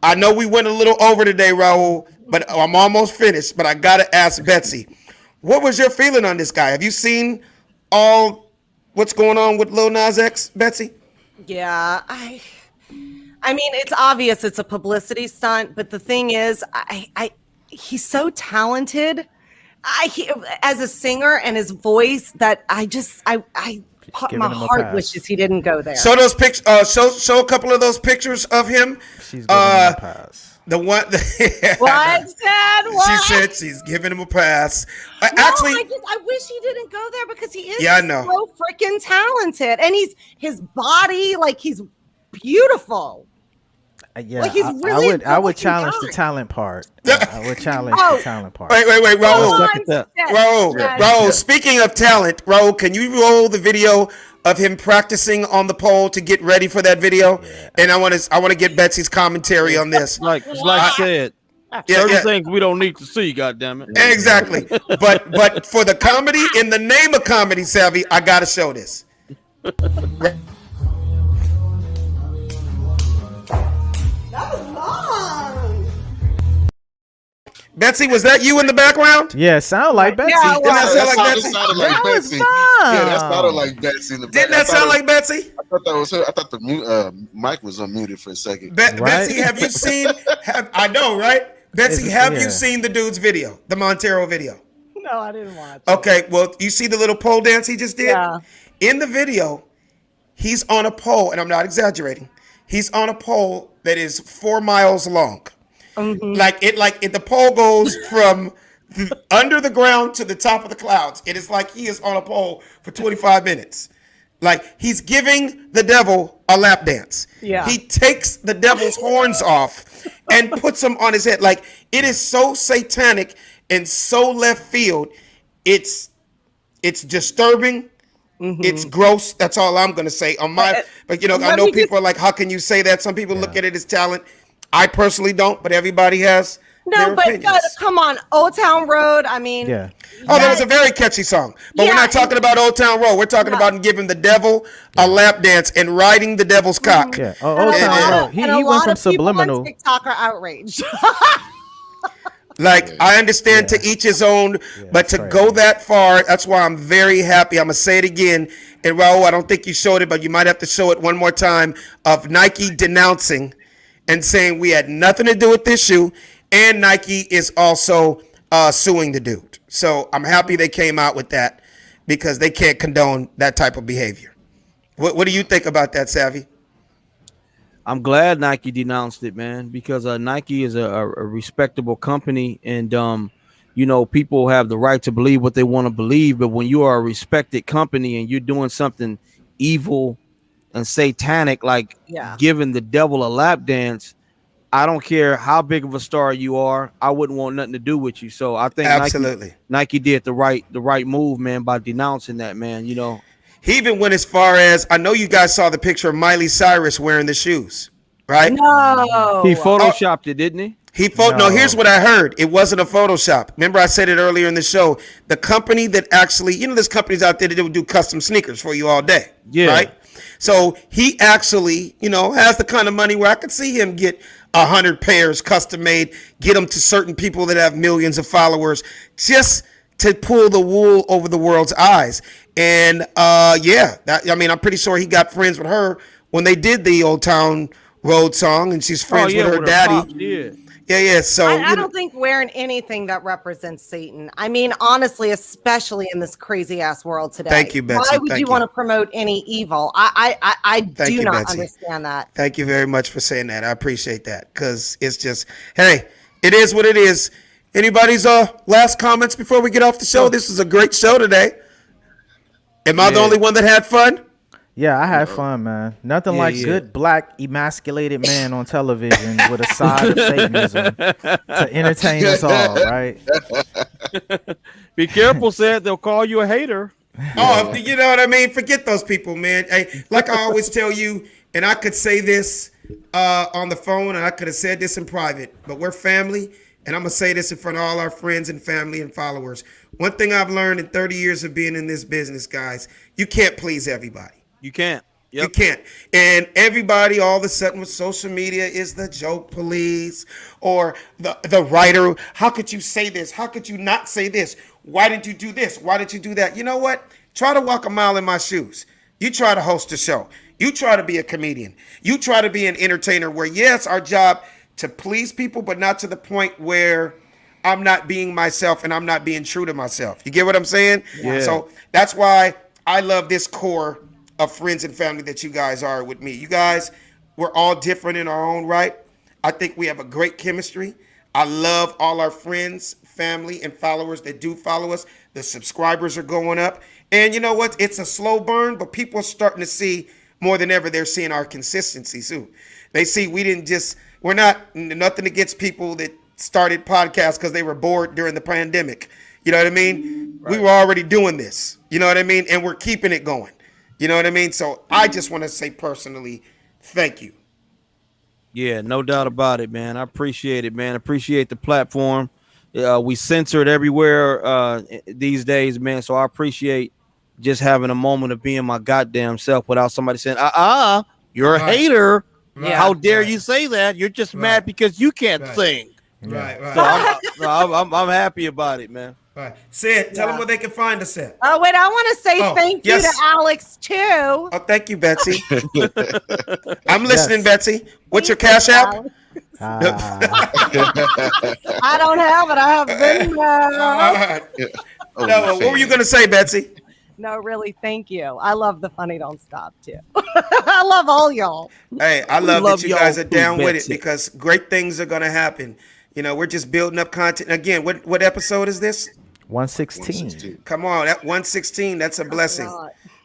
I know we went a little over today, Raul, but I'm almost finished. But I got to ask Betsy, what was your feeling on this guy? Have you seen all what's going on with Lil Nas X, Betsy? Yeah, I mean, it's obvious it's a publicity stunt, but the thing is, he's so talented. As a singer and his voice that my heart wishes he didn't go there. Show those pictures. Show a couple of those pictures of him. She's giving him a pass. The one. What? She said she's giving him a pass. Actually, I wish he didn't go there because he is so freaking talented, and his body, like, he's beautiful. Like, he's really I would challenge the talent part. I would challenge the talent part. Wait, Raul. Raul. Speaking of talent, Raul, can you roll the video of him practicing on the pole to get ready for that video? Yeah. And I want to get Betsy's commentary on this. Like said, certain things we don't need to see. Goddammit. Exactly. But for the comedy, in the name of comedy, Savvy, I gotta show this. That was long. Betsy, was that you in the background? Yeah, sound like Betsy. Yeah, Didn't that sound like Betsy? That was fun. Yeah, that sounded like Betsy in the back. Didn't that sound like Betsy? I thought that was her. I thought the mic was unmuted for a second. Betsy, have you seen? I know, right? Betsy, have you seen the dude's video, the Montero video? No, I didn't watch it. Okay, well, you see the little pole dance he just did? Yeah. In the video, he's on a pole, and I'm not exaggerating. He's on a pole that is 4 miles long. Mm-hmm. The pole goes from under the ground to the top of the clouds. It is like he is on a pole for 25 minutes. Like, he's giving the devil a lap dance. Yeah. He takes the devil's horns off and puts them on his head. Like, it is so satanic and so left field. It's disturbing. Mm-hmm. It's gross. That's all I'm going to say. But I know people are like, how can you say that? Some people look at it as talent. I personally don't, but everybody has their opinions. Come on, Old Town Road. I mean, that was a very catchy song. But we're not talking about Old Town Road. We're talking about giving the devil a lap dance and riding the devil's cock. Yeah, Old Town Road. He went from subliminal. On TikTok are outraged. I understand to each his own, but to go that far, that's why I'm very happy. I'm going to say it again. And Raul, I don't think you showed it, but you might have to show it one more time, of Nike denouncing and saying we had nothing to do with this shoe. And Nike is also suing the dude. So I'm happy they came out with that because they can't condone that type of behavior. What do you think about that, Savvy? I'm glad Nike denounced it, man, because Nike is a respectable company, and people have the right to believe what they want to believe. But when you are a respected company and you're doing something evil and satanic, like giving the devil a lap dance, I don't care how big of a star you are, I wouldn't want nothing to do with you. So I think Absolutely. Nike did the right move, man, by denouncing that, man. He even went as far as, I know you guys saw the picture of Miley Cyrus wearing the shoes, right? No. He photoshopped it, didn't he? No, here's what I heard. It wasn't a Photoshop. Remember, I said it earlier in the show. The company that actually, there's companies out there that would do custom sneakers for you all day. Yeah. Right? So he actually, has the kind of money where I could see him get 100 pairs custom made, get them to certain people that have millions of followers, just to pull the wool over the world's eyes. And I'm pretty sure he got friends with her when they did the Old Town Road song, and she's friends with her daddy. Yeah. So I don't think wearing anything that represents Satan. I mean, honestly, especially in this crazy ass world today. Thank you, Betsy. Why would you want to promote any evil? I do not Betsy. understand that. Thank you very much for saying that. I appreciate that, because it's just, hey, it is what it is. Anybody's last comments before we get off the show? This was a great show today. Am I the only one that had fun? Yeah, I had fun, man. Nothing like good black emasculated man on television with a side of Satanism to entertain us all, right? Be careful, Seth. They'll call you a hater. Oh, you know what I mean? Forget those people, man. Hey, like I always tell you, and I could say this on the phone, and I could have said this in private, but we're family, and I'm going to say this in front of all our friends and family and followers. One thing I've learned in 30 years of being in this business, guys, you can't please everybody. You can't. You can't. And everybody all of a sudden with social media is the joke police or the writer. How could you say this? How could you not say this? Why didn't you do this? Why did you do that? You know what? Try to walk a mile in my shoes. You try to host a show. You try to be a comedian. You try to be an entertainer where, yes, our job to please people, but not to the point where I'm not being myself and I'm not being true to myself. You get what I'm saying? Yeah. So that's why I love this core of friends and family that you guys are with me. You guys, we're all different in our own right. I think we have a great chemistry. I love all our friends, family, and followers that do follow us. The subscribers are going up. And you know what? It's a slow burn, but people are starting to see more than ever. They're seeing our consistency too. They see we're not nothing against people that started podcasts because they were bored during the pandemic. You know what I mean? Right. We were already doing this. You know what I mean? And we're keeping it going. You know what I mean? So I just want to say personally, thank you. Yeah, no doubt about it, man. I appreciate it, man. Appreciate the platform. We censor it everywhere these days, man. So I appreciate just having a moment of being my goddamn self without somebody saying, you're a hater. Right. How dare you say that? You're just mad because you can't sing. Right. So I'm happy about it, man. Right. Sid, tell them where they can find us at. Oh, wait, I want to say thank you to Alex, too. Oh, thank you, Betsy. I'm listening, Betsy. What's your Cash App? I don't have it. I have Venmo. No, what were you going to say, Betsy? No, really, thank you. I love the Funny Don't Stop, too. I love all y'all. Hey, I love that you guys are down with it because great things are going to happen. You know, we're just building up content. Again, what episode is this? 116. Come on, that 116, that's a blessing.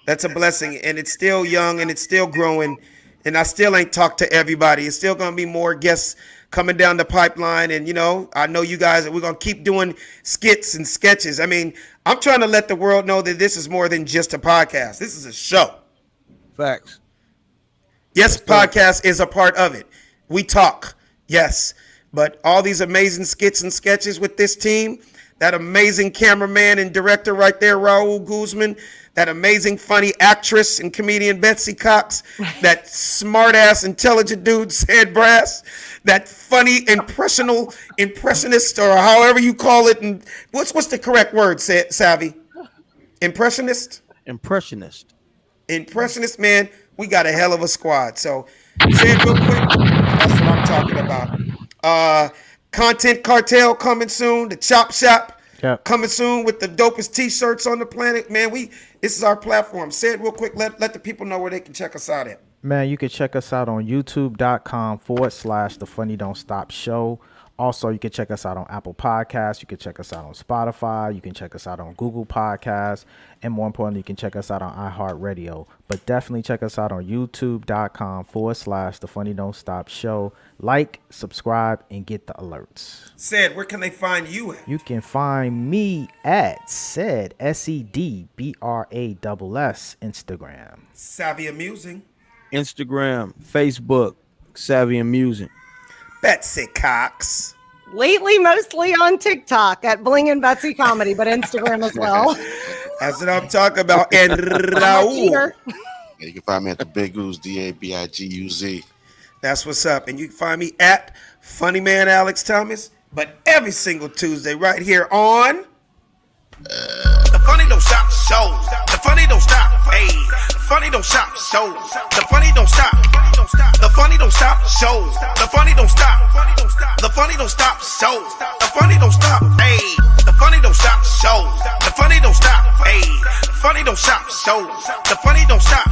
That's a blessing. And it's still young and it's still growing. And I still ain't talked to everybody. It's still going to be more guests coming down the pipeline. And, I know you guys, we're going to keep doing skits and sketches. I mean, I'm trying to let the world know that this is more than just a podcast. This is a show. Facts. Yes, podcast is a part of it. We talk. Yes. But all these amazing skits and sketches with this team, that amazing cameraman and director right there, Raul Guzman, that amazing funny actress and comedian Betsy Cox, that smart-ass intelligent dude Sid Brass, that funny impressionist or however you call it. And what's the correct word, Savvy? Impressionist, man. We got a hell of a squad. So say it real quick. That's what I'm talking about. Content Cartel coming soon. The Chop Shop coming soon with the dopest t-shirts on the planet. Man, this is our platform. Say it real quick. Let the people know where they can check us out at. Man, you can check us out on youtube.com/The Funny Don't Stop Show. Also, you can check us out on Apple Podcasts. You can check us out on Spotify. You can check us out on Google Podcasts. And more importantly, you can check us out on iHeartRadio. But definitely check us out on youtube.com/The Funny Don't Stop Show. Like, subscribe, and get the alerts. Ced, where can they find you at? You can find me at Ced, SEDBRASS, Instagram. Savvy Amusing. Instagram, Facebook, Savvy Amusing. Betsy Cox. Lately, mostly on TikTok at Bling and Betsy Comedy, but Instagram as well. That's what I'm talking about. And Raul. Yeah, you can find me at the Big Ooze, DABIGUZ. That's what's up. And you can find me at Funny Man Alex Thomas, but every single Tuesday right here on The Funny Don't Stop Show. The Funny Don't Stop. Hey, the Funny Don't Stop Show. The Funny Don't Stop. The Funny Don't Stop Show. The Funny Don't Stop. The Funny Don't Stop Show. The Funny Don't Stop. Hey, the Funny Don't Stop Show. The Funny Don't Stop. Hey, the Funny Don't Stop Show. The Funny Don't Stop.